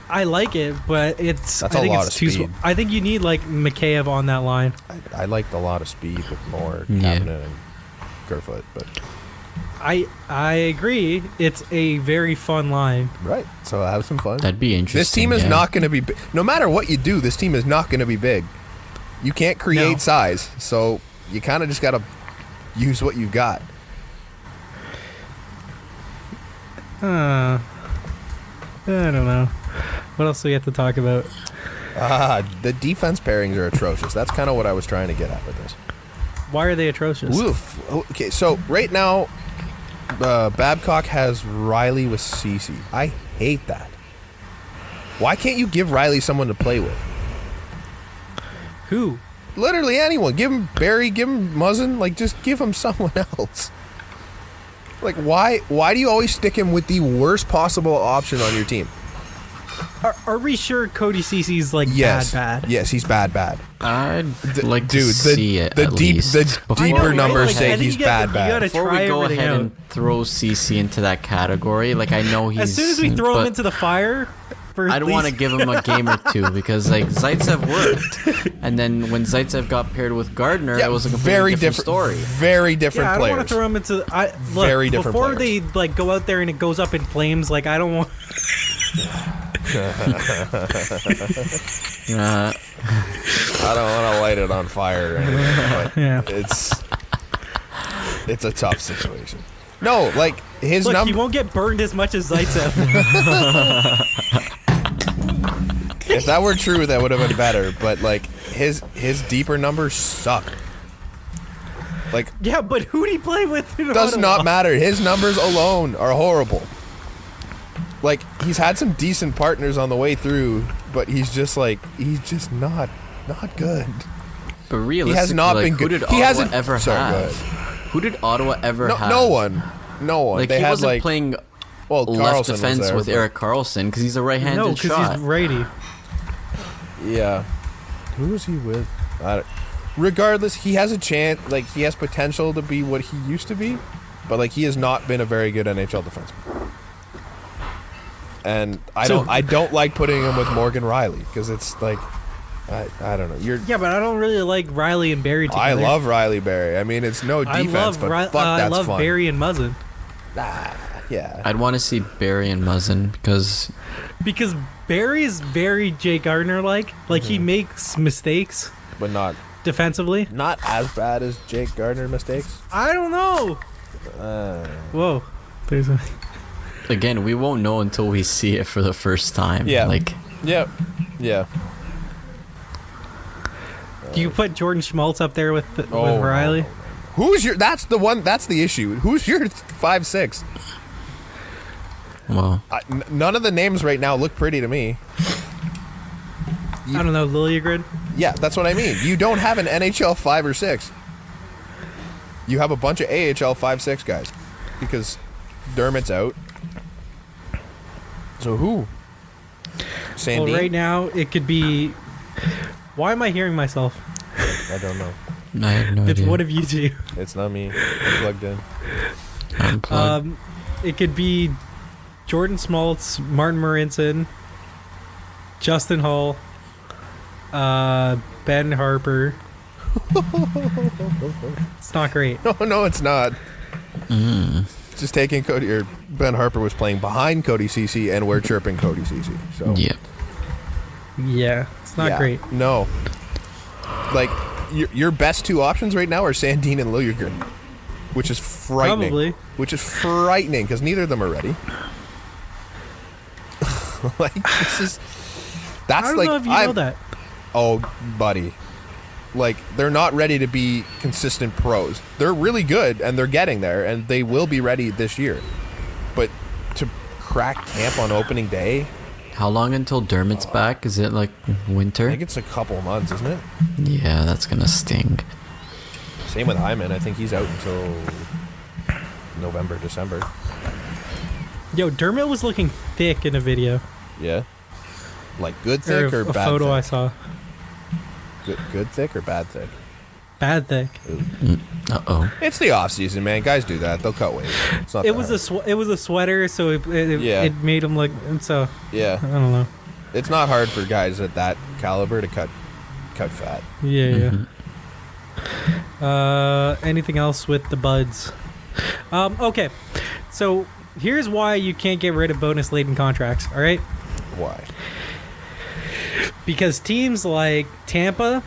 Speaker 1: I like it, but it's
Speaker 2: That's
Speaker 1: I
Speaker 2: a
Speaker 1: think
Speaker 2: lot
Speaker 1: it's
Speaker 2: of
Speaker 1: too
Speaker 2: speed.
Speaker 1: I think you need like Mikheyev on that line.
Speaker 2: I liked a lot of speed with more
Speaker 3: Yeah.
Speaker 2: Kapanen and Kerfoot, but
Speaker 1: I agree. It's a very fun line.
Speaker 2: right. So have some fun.
Speaker 3: That'd be interesting.
Speaker 2: This team is
Speaker 3: yeah.
Speaker 2: not going to be big. No matter what you do, this team is not going to be big. You can't create
Speaker 1: No.
Speaker 2: size, so you kind of just got to use what you got.
Speaker 1: I don't know. What else do we have to talk about?
Speaker 2: The defense pairings are atrocious. That's kind of what I was trying to get at with this.
Speaker 1: Why are they atrocious?
Speaker 2: Woof. Okay, so right now, Babcock has Riley with Cece. I hate that. Why can't you give Riley someone to play with?
Speaker 1: Who?
Speaker 2: Literally anyone. Give him Barry, give him Muzzin. Like, just give him someone else. Like, why do you always stick him with the worst possible option on your team?
Speaker 1: Are we sure Cody Cece's like
Speaker 2: Yes.
Speaker 1: bad?
Speaker 2: Yes, he's bad.
Speaker 3: I'd like
Speaker 2: Dude,
Speaker 3: to see it
Speaker 2: the
Speaker 3: at
Speaker 2: deep,
Speaker 3: least.
Speaker 2: the
Speaker 3: before
Speaker 2: deeper
Speaker 1: I know,
Speaker 2: numbers
Speaker 1: right?
Speaker 2: say
Speaker 1: I think
Speaker 2: he's
Speaker 1: you gotta-
Speaker 2: bad.
Speaker 1: you gotta
Speaker 3: Before
Speaker 1: try
Speaker 3: we go
Speaker 1: everything
Speaker 3: ahead
Speaker 1: out.
Speaker 3: and throw CC into that category, like I know he's.
Speaker 1: As soon as we throw him
Speaker 3: but
Speaker 1: into the fire, for
Speaker 3: I'd want to give him a game or two because like Zaitsev worked, and then when Zaitsev got paired with Gardner,
Speaker 2: Yeah,
Speaker 3: it was a completely
Speaker 2: very
Speaker 3: different story.
Speaker 2: Very different
Speaker 1: Yeah, I don't want
Speaker 2: players.
Speaker 1: to throw him into.
Speaker 2: Very different
Speaker 1: before
Speaker 2: players.
Speaker 1: they like go out there and it goes up in flames. Like I don't want.
Speaker 3: Uh,
Speaker 2: I don't want to light it on fire or anything, but
Speaker 1: Yeah.
Speaker 2: it's a tough situation. No, like his
Speaker 1: Look, he
Speaker 2: number.
Speaker 1: won't get burned as much as Zaitsev.
Speaker 2: If that were true, that would have been better. But like his deeper numbers suck. Like
Speaker 1: Yeah, but who'd he play with? In
Speaker 2: does
Speaker 1: Ottawa?
Speaker 2: not matter. His numbers alone are horrible. Like he's had some decent partners on the way through, but he's just not good.
Speaker 3: but realistically,
Speaker 2: has not
Speaker 3: like,
Speaker 2: been
Speaker 3: who
Speaker 2: good.
Speaker 3: did
Speaker 2: He
Speaker 3: Ottawa
Speaker 2: hasn't-
Speaker 3: ever
Speaker 2: sorry, go
Speaker 3: have? Who did Ottawa ever have?
Speaker 2: No one.
Speaker 3: Like
Speaker 2: They
Speaker 3: he
Speaker 2: had
Speaker 3: wasn't
Speaker 2: like
Speaker 3: playing
Speaker 2: well,
Speaker 3: left
Speaker 2: Carlson was
Speaker 3: defense
Speaker 2: there,
Speaker 3: with
Speaker 2: but-
Speaker 3: Eric Carlson because he's a right-handed
Speaker 1: No, because
Speaker 3: shot.
Speaker 1: he's righty.
Speaker 2: Yeah. Who was he with? Regardless, he has a chance. Like he has potential to be what he used to be. but like he has not been a very good NHL defenseman. And I don't like putting him with Morgan Riley because it's like I don't know.
Speaker 1: Yeah, but I don't really like Riley and Barry together.
Speaker 2: I love Riley Barry. I mean, it's no defense, but fuck, that's
Speaker 1: I love
Speaker 2: fun.
Speaker 1: Barry and Muzzin.
Speaker 2: Yeah.
Speaker 3: I'd want to see Barry and Muzzin because
Speaker 1: Barry's very Jake Gardner like he makes mistakes,
Speaker 2: but not
Speaker 1: defensively.
Speaker 2: Not as bad as Jake Gardner mistakes.
Speaker 1: I don't know. Whoa, there's a.
Speaker 3: again, we won't know until we see it for the first time.
Speaker 2: Yeah.
Speaker 3: Like.
Speaker 2: Yeah.
Speaker 1: Do you put Jordan Schmaltz up there with Riley?
Speaker 2: No. Who's your? That's the one. That's the issue. Who's your 5'6"?
Speaker 3: Well,
Speaker 2: none of the names right now look pretty to me.
Speaker 1: I don't know, Liljegren.
Speaker 2: Yeah, that's what I mean. You don't have an NHL 5 or 6. You have a bunch of AHL 5'6" guys because Dermott's out. So who? Sandine?
Speaker 1: Well, right now it could be. Why am I hearing myself?
Speaker 2: I don't know.
Speaker 3: I have no
Speaker 1: It's
Speaker 3: idea.
Speaker 1: one of you two.
Speaker 2: It's not me. I'm plugged in.
Speaker 3: Unplugged.
Speaker 1: It could be Jordan Schmaltz, Martin Marincin, Justin Hall, Ben Harper. It's not great.
Speaker 2: No, it's not. Just taking Cody or Ben Harper was playing behind Cody Ceci, and we're chirping Cody Ceci. So
Speaker 3: Yep.
Speaker 1: Yeah, it's not great.
Speaker 2: No, like your best two options right now are Sandine and Liljegren, which is frightening.
Speaker 1: Probably.
Speaker 2: Which is frightening because neither of them are ready. Like this is. That's
Speaker 1: I don't
Speaker 2: like
Speaker 1: know if you know that.
Speaker 2: Oh, buddy. Like, they're not ready to be consistent pros. They're really good, and they're getting there, and they will be ready this year. But to crack camp on opening day,
Speaker 3: How long until Dermot's back? Is it like winter?
Speaker 2: I think it's a couple months, isn't it?
Speaker 3: Yeah, that's gonna sting.
Speaker 2: Same with Hyman. I think he's out until November, December.
Speaker 1: Yo, Dermot was looking thick in a video.
Speaker 2: Yeah. Like good thick or
Speaker 1: a
Speaker 2: bad
Speaker 1: photo
Speaker 2: thick?
Speaker 1: I saw.
Speaker 2: Good thick or bad thick?
Speaker 1: Bad thick.
Speaker 3: Uh-oh.
Speaker 2: It's the off season, man. Guys do that. They'll cut weight. It's not.
Speaker 1: It
Speaker 2: that
Speaker 1: was
Speaker 2: hard.
Speaker 1: it was a sweater, so
Speaker 2: Yeah.
Speaker 1: it made him look. So
Speaker 2: Yeah.
Speaker 1: I don't know.
Speaker 2: It's not hard for guys at that caliber to cut fat.
Speaker 1: Yeah. Anything else with the buds? Okay, so here's why you can't get rid of bonus laden contracts. All right,
Speaker 2: Why?
Speaker 1: because teams like Tampa,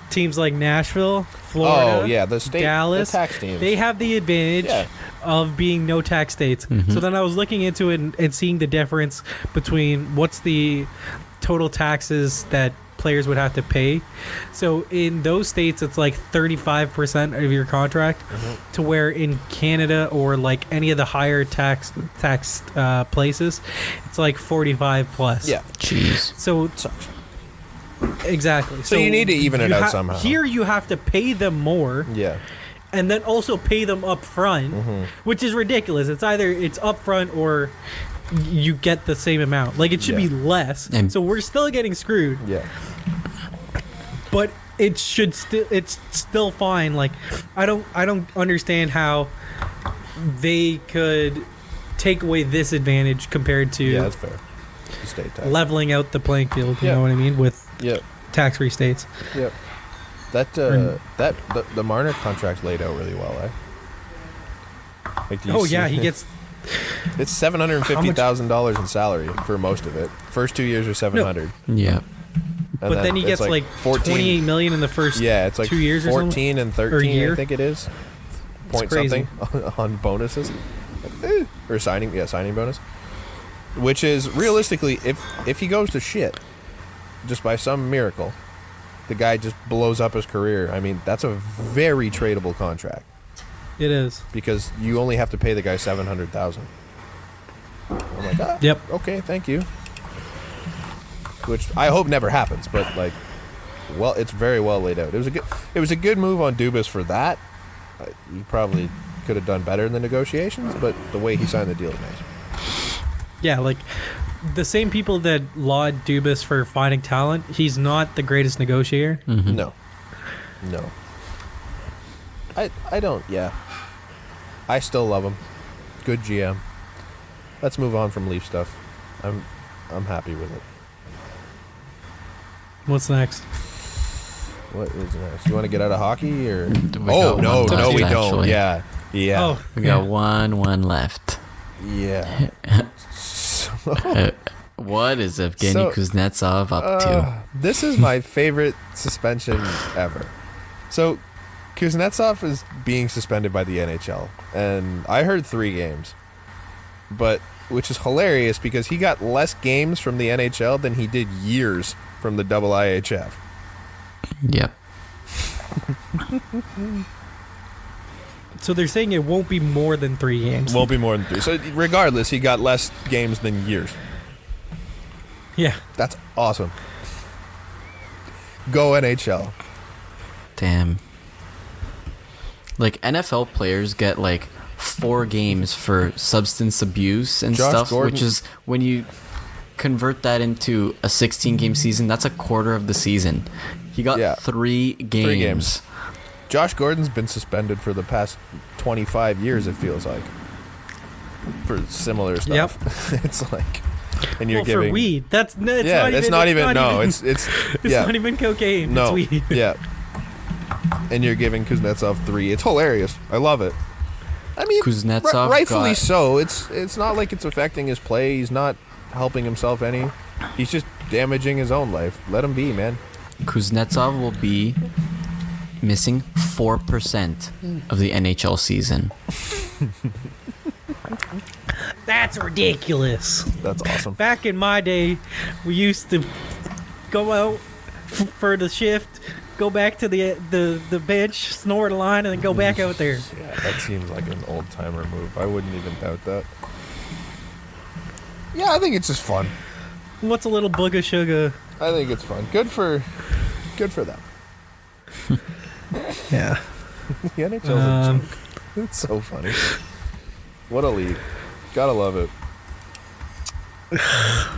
Speaker 1: teams like Nashville, Florida,
Speaker 2: Oh yeah, the state,
Speaker 1: Dallas,
Speaker 2: the tax teams.
Speaker 1: they have the advantage
Speaker 2: Yeah.
Speaker 1: of being no tax states. So then I was looking into it and seeing the difference between what's the total taxes that players would have to pay. So in those states, it's like 35% of your contract, to where in Canada or like any of the higher taxed places, it's like 45 plus.
Speaker 2: Yeah.
Speaker 3: Jeez.
Speaker 1: So
Speaker 2: Sucks.
Speaker 1: exactly.
Speaker 2: So you need to even it
Speaker 1: you
Speaker 2: out somehow.
Speaker 1: Here you have to pay them more.
Speaker 2: Yeah.
Speaker 1: And then also pay them up front, which is ridiculous. It's either it's up front or you get the same amount. Like, it should be less.
Speaker 3: And-
Speaker 1: So we're still getting screwed.
Speaker 2: Yeah.
Speaker 1: But it's still fine. Like, I don't understand how they could take away this advantage compared to
Speaker 2: Yeah, that's fair. The state tax.
Speaker 1: leveling out the playing field. You
Speaker 2: Yeah.
Speaker 1: know what I mean? With
Speaker 2: Yep.
Speaker 1: tax-free states.
Speaker 2: Yep. The Marner contract laid out really well, Like, do you see-
Speaker 1: He gets.
Speaker 2: It's $750,000 in salary for most of it. First 2 years are $700.
Speaker 3: Yeah.
Speaker 2: And
Speaker 1: But then he
Speaker 2: it's
Speaker 1: gets like 28 million in the first
Speaker 2: Yeah, it's like
Speaker 1: 2 years or something.
Speaker 2: 14 and 13,
Speaker 1: Or a year.
Speaker 2: I think it is. Point
Speaker 1: crazy.
Speaker 2: something on bonuses. Or signing bonus. Which is realistically, if he goes to shit, just by some miracle, the guy just blows up his career. I mean, that's a very tradable contract
Speaker 1: It is.
Speaker 2: because you only have to pay the guy $700,000. I'm like,
Speaker 1: Yep.
Speaker 2: okay, thank you. Which I hope never happens, but like, well, it's very well laid out. It was a good move on Dubas for that. He probably could have done better in the negotiations, but the way he signed the deal is nice.
Speaker 1: Yeah, like the same people that laud Dubas for finding talent, he's not the greatest negotiator.
Speaker 2: No. I don't. Yeah. I still love him. Good GM. Let's move on from Leaf stuff. I'm happy with it.
Speaker 1: What's next?
Speaker 2: What is next? You want to get out of hockey or?
Speaker 3: We
Speaker 2: Oh
Speaker 3: got
Speaker 2: no,
Speaker 3: one
Speaker 2: no,
Speaker 3: left,
Speaker 2: we don't.
Speaker 3: actually.
Speaker 2: Yeah.
Speaker 1: Oh,
Speaker 3: We got one left.
Speaker 2: Yeah.
Speaker 3: What is Evgeny Kuznetsov up to?
Speaker 2: This is my favorite suspension ever. So, Kuznetsov is being suspended by the NHL, and I heard 3 games, which is hilarious because he got less games from the NHL than he did years from the IIHF.
Speaker 3: Yep.
Speaker 1: So they're saying it won't be more than 3 games.
Speaker 2: Won't be more than 3. So regardless, he got less games than years.
Speaker 1: Yeah.
Speaker 2: That's awesome. Go NHL.
Speaker 3: Damn. Like NFL players get like 4 games for substance abuse and
Speaker 2: Josh
Speaker 3: stuff,
Speaker 2: Gordon.
Speaker 3: which is when you convert that into a 16-game season, that's a quarter of the season. He got 3 games.
Speaker 2: 3 games. Josh Gordon's been suspended for the past 25 years, it feels like, for similar stuff.
Speaker 1: Yep.
Speaker 2: It's like, and you're
Speaker 1: Well,
Speaker 2: giving
Speaker 1: for weed. It's not
Speaker 2: yeah.
Speaker 1: not even cocaine.
Speaker 2: No,
Speaker 1: It's weed.
Speaker 2: yeah. And you're giving Kuznetsov 3. It's hilarious. I love it. I mean,
Speaker 3: Kuznetsov
Speaker 2: rightfully
Speaker 3: got-
Speaker 2: so. It's not like it's affecting his play. He's not helping himself any. He's just damaging his own life. Let him be, man.
Speaker 3: Kuznetsov will be missing 4% of the NHL season.
Speaker 1: That's ridiculous.
Speaker 2: That's awesome.
Speaker 1: Back in my day, we used to go out for the shift, go back to the bench, snort a line, and then go back out there.
Speaker 2: Yeah, that seems like an old timer move. I wouldn't even doubt that. Yeah, I think it's just fun.
Speaker 1: What's a little booga sugar?
Speaker 2: I think it's fun. Good for them.
Speaker 1: Yeah.
Speaker 2: The NHL's a joke. It's so funny. What a league. Gotta love it.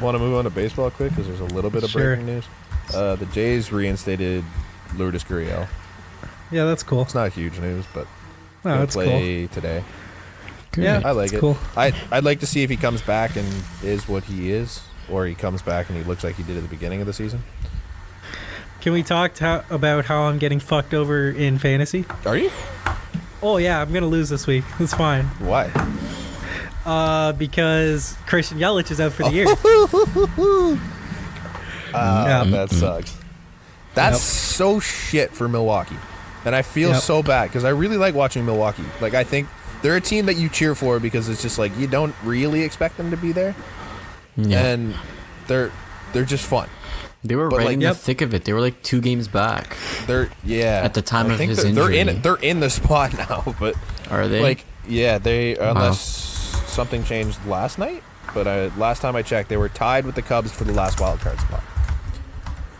Speaker 2: Want to move on to baseball quick because there's a little bit of
Speaker 1: Sure.
Speaker 2: breaking news. The Jays reinstated Lourdes Gurriel.
Speaker 1: Yeah, that's cool.
Speaker 2: It's not huge news, but
Speaker 1: No,
Speaker 2: he'll
Speaker 1: that's cool.
Speaker 2: play today.
Speaker 1: Yeah,
Speaker 2: I like
Speaker 1: it's
Speaker 2: it.
Speaker 1: cool.
Speaker 2: I'd like to see if he comes back and is what he is, or he comes back and he looks like he did at the beginning of the season.
Speaker 1: Can we talk about how I'm getting fucked over in fantasy?
Speaker 2: Are you?
Speaker 1: Oh yeah, I'm gonna lose this week. It's fine.
Speaker 2: Why?
Speaker 1: Because Christian Yelich is out for the year. Yeah.
Speaker 2: That sucks. That's
Speaker 1: Yep.
Speaker 2: so shit for Milwaukee. And I feel
Speaker 1: Yep.
Speaker 2: so bad because I really like watching Milwaukee. Like, I think they're a team that you cheer for because it's just like you don't really expect them to be there.
Speaker 3: Yeah.
Speaker 2: And they're just fun.
Speaker 3: They were
Speaker 2: But,
Speaker 3: right
Speaker 2: like,
Speaker 3: in the thick of it. They were like 2 games back.
Speaker 2: They're
Speaker 3: At the time
Speaker 2: I
Speaker 3: of
Speaker 2: think
Speaker 3: his
Speaker 2: they're in
Speaker 3: injury.
Speaker 2: it. They're in the spot now, but
Speaker 3: Are they?
Speaker 2: like they unless something changed last night, but last time I checked they were tied with the Cubs for the last wild card spot,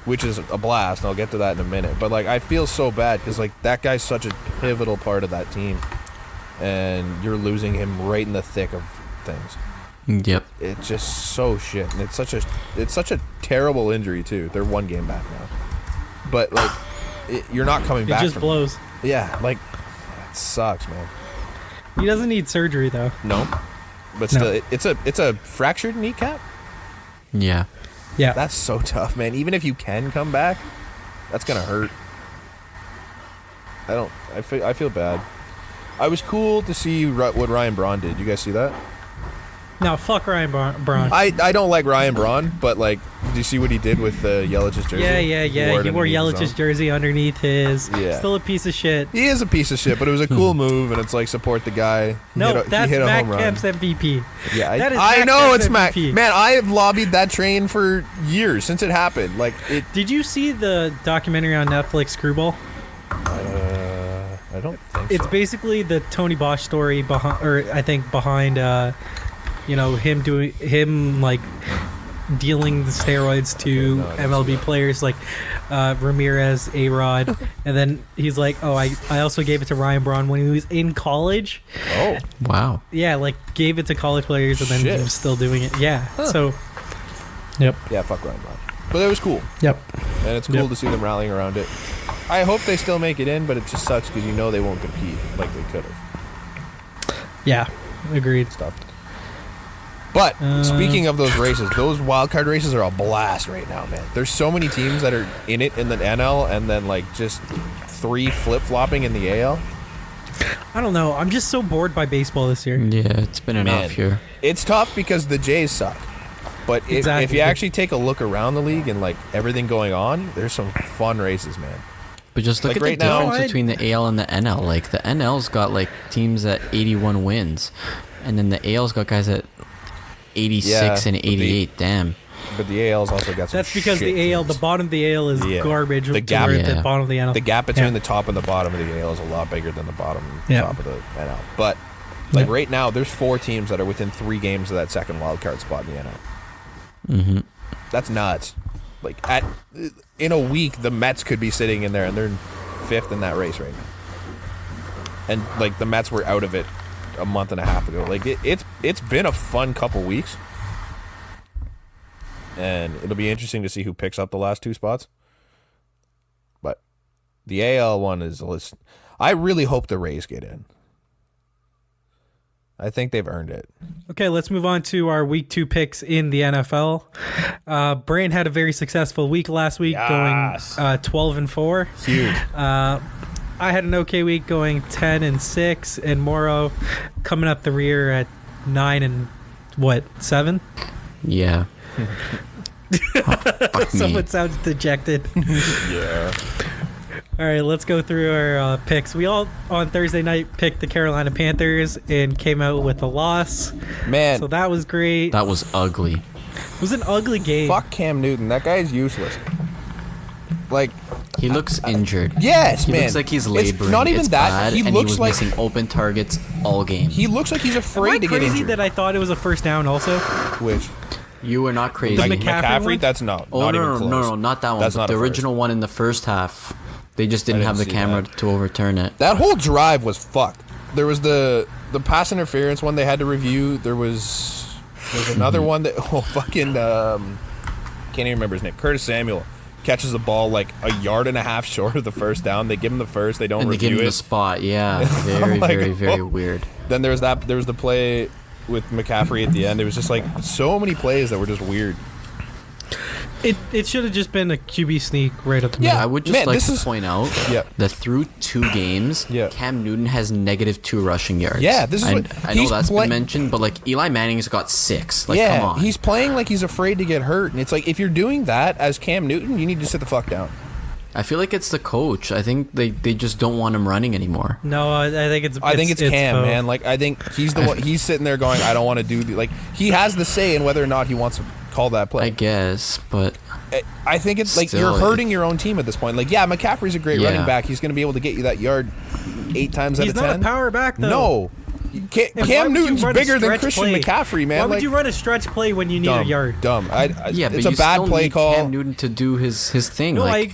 Speaker 2: which is a blast, and I'll get to that in a minute. But like I feel so bad because like that guy's such a pivotal part of that team, and you're losing him right in the thick of things.
Speaker 3: Yep.
Speaker 2: It's just so shit, and it's such a terrible injury too. They're 1 game back now, but like you're not coming
Speaker 1: It
Speaker 2: back.
Speaker 1: just
Speaker 2: from
Speaker 1: blows.
Speaker 2: Yeah, like it sucks, man.
Speaker 1: He doesn't need surgery though.
Speaker 2: No, but
Speaker 1: No.
Speaker 2: still, it's a fractured kneecap.
Speaker 3: Yeah.
Speaker 1: Yeah.
Speaker 2: That's so tough, man. Even if you can come back, that's gonna hurt. I feel bad. I was cool to see what Ryan Braun did. You guys see that?
Speaker 1: Now fuck Ryan Braun.
Speaker 2: I don't like Ryan Braun, but like, did you see what he did with Yelich's jersey?
Speaker 1: Yeah. He wore Yelich's jersey underneath his.
Speaker 2: Yeah.
Speaker 1: Still a piece of shit.
Speaker 2: He is a piece of shit, but it was a cool move, and it's like support the guy.
Speaker 1: No,
Speaker 2: he
Speaker 1: that's
Speaker 2: hit a
Speaker 1: Matt
Speaker 2: home run.
Speaker 1: Kemp's MVP.
Speaker 2: Yeah,
Speaker 1: That is
Speaker 2: I
Speaker 1: Matt
Speaker 2: know
Speaker 1: Kemp's
Speaker 2: it's Matt.
Speaker 1: MVP.
Speaker 2: Man, I have lobbied that train for years since it happened. Like it.
Speaker 1: Did you see the documentary on Netflix, Screwball?
Speaker 2: I don't think
Speaker 1: It's
Speaker 2: so.
Speaker 1: basically the Tony Bosch story behind him like dealing the steroids to
Speaker 2: No, I didn't see
Speaker 1: MLB
Speaker 2: that.
Speaker 1: players like Ramirez, A-Rod, and then he's like, oh, I also gave it to Ryan Braun when he was in college.
Speaker 2: Oh,
Speaker 3: Wow.
Speaker 1: Yeah, like gave it to college players and then
Speaker 2: Shit.
Speaker 1: he was still doing it. Yeah. So. Yep.
Speaker 2: yeah, fuck Ryan Braun. But it was cool,
Speaker 1: Yep.
Speaker 2: and it's cool
Speaker 1: Yep.
Speaker 2: to see them rallying around it. I hope they still make it in, but it just sucks because they won't compete like they could have.
Speaker 1: Yeah, agreed.
Speaker 2: Stuff. But speaking of those races, those wild card races are a blast right now, man. There's so many teams that are in it in the NL, and then like just 3 flip-flopping in the AL.
Speaker 1: I don't know. I'm just so bored by baseball this year.
Speaker 3: Yeah, it's been an off year.
Speaker 2: It's tough because the Jays suck. But if you actually take a look around the league and like everything going on, there's some fun races, man.
Speaker 3: But just look
Speaker 2: Like
Speaker 3: at
Speaker 2: right
Speaker 3: the
Speaker 2: now-
Speaker 3: difference between the AL and the NL. Like the NL's got like teams at 81 wins, and then the AL's got guys at 86 and 88. Damn.
Speaker 2: But the AL's also got some
Speaker 1: That's because
Speaker 2: shit
Speaker 1: the AL,
Speaker 2: teams.
Speaker 1: the bottom of the AL is garbage.
Speaker 2: The gap-
Speaker 1: where
Speaker 3: Yeah.
Speaker 1: the bottom of the NL.
Speaker 2: The gap between the top and the bottom of the AL is a lot bigger than the bottom and
Speaker 1: Yeah.
Speaker 2: top of the NL. But like right now, there's 4 teams that are within 3 games of that second wild card spot in the NL.
Speaker 3: Mm-hmm.
Speaker 2: That's nuts. Like in a week, the Mets could be sitting in there, and they're 5th in that race right now. And like the Mets were out of it a month and a half ago. Like it's been a fun couple weeks, and it'll be interesting to see who picks up the last 2 spots. But the AL one is. I really hope the Rays get in. I think they've earned it.
Speaker 1: Okay, let's move on to our week 2 picks in the NFL. Brant had a very successful week last week,
Speaker 2: Yes.
Speaker 1: going 12-4.
Speaker 2: Huge.
Speaker 1: I had an okay week, going 10-6, and Mauro coming up the rear at 9-7.
Speaker 3: Yeah. Fuck me.
Speaker 1: Someone sounds dejected.
Speaker 2: Yeah.
Speaker 1: All right, let's go through our picks. We all on Thursday night picked the Carolina Panthers and came out with a loss.
Speaker 2: Man.
Speaker 1: So that was great.
Speaker 3: That was ugly.
Speaker 1: It was an ugly game.
Speaker 2: Fuck Cam Newton. That guy is useless. Like,
Speaker 3: He looks injured.
Speaker 2: yes,
Speaker 3: He
Speaker 2: man.
Speaker 3: looks like he's
Speaker 2: It's
Speaker 3: laboring.
Speaker 2: not even
Speaker 3: It's
Speaker 2: that.
Speaker 3: bad,
Speaker 2: He
Speaker 3: and
Speaker 2: looks
Speaker 3: was
Speaker 2: like
Speaker 3: missing open targets all game.
Speaker 2: he looks like he's
Speaker 1: Am I
Speaker 2: afraid to get
Speaker 1: crazy
Speaker 2: injured.
Speaker 1: that I thought it was a first down also?
Speaker 2: Which
Speaker 3: You were not crazy.
Speaker 1: The
Speaker 2: like
Speaker 1: McCaffrey one?
Speaker 2: That's not.
Speaker 3: Oh
Speaker 2: not
Speaker 3: no,
Speaker 2: even
Speaker 3: no,
Speaker 2: close.
Speaker 3: no, no, not that one.
Speaker 2: That's
Speaker 3: but
Speaker 2: not
Speaker 3: the
Speaker 2: a first.
Speaker 3: original one in the first half. They just didn't
Speaker 2: didn't
Speaker 3: have the
Speaker 2: see
Speaker 3: camera
Speaker 2: that.
Speaker 3: to overturn it.
Speaker 2: That whole drive was fucked. There was the pass interference one they had to review. There's another one that fucking can't even remember his name. Curtis Samuel catches the ball like a yard and a half short of the first down. They give him the first. They don't
Speaker 3: And they
Speaker 2: review
Speaker 3: give him
Speaker 2: it.
Speaker 3: the spot. Yeah, very,
Speaker 2: like,
Speaker 3: very, very
Speaker 2: oh.
Speaker 3: weird.
Speaker 2: Then there was the play with McCaffrey at the end. It was just like so many plays that were just weird.
Speaker 1: It should have just been a QB sneak right up the
Speaker 2: Yeah.
Speaker 1: middle.
Speaker 3: I would just
Speaker 2: Man,
Speaker 3: like
Speaker 2: this
Speaker 3: to
Speaker 2: is-
Speaker 3: point out
Speaker 2: Yeah.
Speaker 3: that through 2 games,
Speaker 2: Yeah.
Speaker 3: Cam Newton has -2 rushing yards.
Speaker 2: Yeah, this is
Speaker 3: I,
Speaker 2: what-
Speaker 3: I know
Speaker 2: he's
Speaker 3: that's
Speaker 2: play-
Speaker 3: been mentioned, but like Eli Manning's got 6. Like,
Speaker 2: yeah,
Speaker 3: come on.
Speaker 2: he's playing like he's afraid to get hurt, and it's like if you're doing that as Cam Newton, you need to sit the fuck down.
Speaker 3: I feel like it's the coach. I think they just don't want him running anymore.
Speaker 1: No, I think it's.
Speaker 2: I think it's Cam,
Speaker 1: both.
Speaker 2: man. Like I think he's the one. He's sitting there going, "I don't want to do like." He has the say in whether or not he wants to call that
Speaker 3: I
Speaker 2: play.
Speaker 3: guess, but
Speaker 2: I think it's like
Speaker 3: Still,
Speaker 2: you're hurting your own team at this point. Like, yeah, McCaffrey's a great
Speaker 3: Yeah.
Speaker 2: running back. He's going to be able to get you that yard 8 times out
Speaker 1: He's
Speaker 2: of 10.
Speaker 1: not a power back though.
Speaker 2: No,
Speaker 1: And why
Speaker 2: Cam
Speaker 1: would you
Speaker 2: Newton's
Speaker 1: run a
Speaker 2: bigger than
Speaker 1: stretch
Speaker 2: Christian
Speaker 1: play?
Speaker 2: McCaffrey, man.
Speaker 1: Why
Speaker 2: like,
Speaker 1: would you run a stretch play when you need a yard?
Speaker 2: Dumb.
Speaker 3: yeah, but
Speaker 2: it's
Speaker 3: you
Speaker 2: a bad
Speaker 3: still
Speaker 2: play
Speaker 3: need
Speaker 2: call.
Speaker 3: Cam Newton to do his thing.
Speaker 1: No,
Speaker 3: like,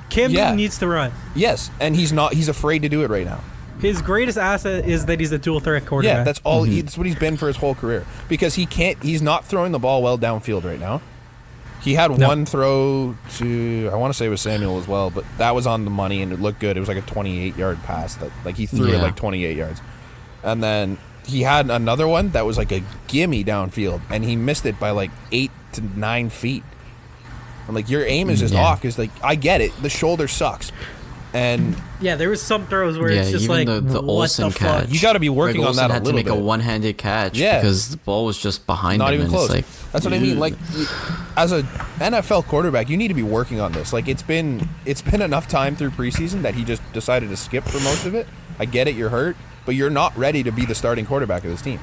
Speaker 1: Cam
Speaker 2: Yeah.
Speaker 1: Newton needs to run.
Speaker 2: Yes, and he's not. He's afraid to do it right now.
Speaker 1: His greatest asset is that he's a dual threat quarterback.
Speaker 2: Yeah, that's all. That's what he's been for his whole career. Because he can't. He's not throwing the ball well downfield right now. He had one throw to, I want to say it was Samuel as well, but that was on the money and it looked good. It was like a 28-yard pass that, like, he threw it like 28 yards, and then he had another one that was like a gimme downfield, and he missed it by like 8 to 9 feet. I'm like, your aim is just off because, like, I get it. The shoulder sucks, and
Speaker 1: Yeah, there was some throws where
Speaker 3: yeah,
Speaker 1: it's just
Speaker 3: even
Speaker 1: like
Speaker 3: the
Speaker 1: what
Speaker 3: Olsen
Speaker 1: the fuck?
Speaker 3: catch.
Speaker 2: you got to be working
Speaker 3: Greg
Speaker 2: on that
Speaker 3: Olsen
Speaker 2: a
Speaker 3: had to
Speaker 2: little
Speaker 3: make
Speaker 2: bit.
Speaker 3: a one-handed catch
Speaker 2: Yeah.
Speaker 3: because the ball was just behind
Speaker 2: Not
Speaker 3: him.
Speaker 2: even
Speaker 3: and
Speaker 2: close.
Speaker 3: It's like,
Speaker 2: That's what I mean. Like, as a NFL quarterback, you need to be working on this. Like, it's been enough time through preseason that he just decided to skip for most of it. I get it, you're hurt, but you're not ready to be the starting quarterback of this team.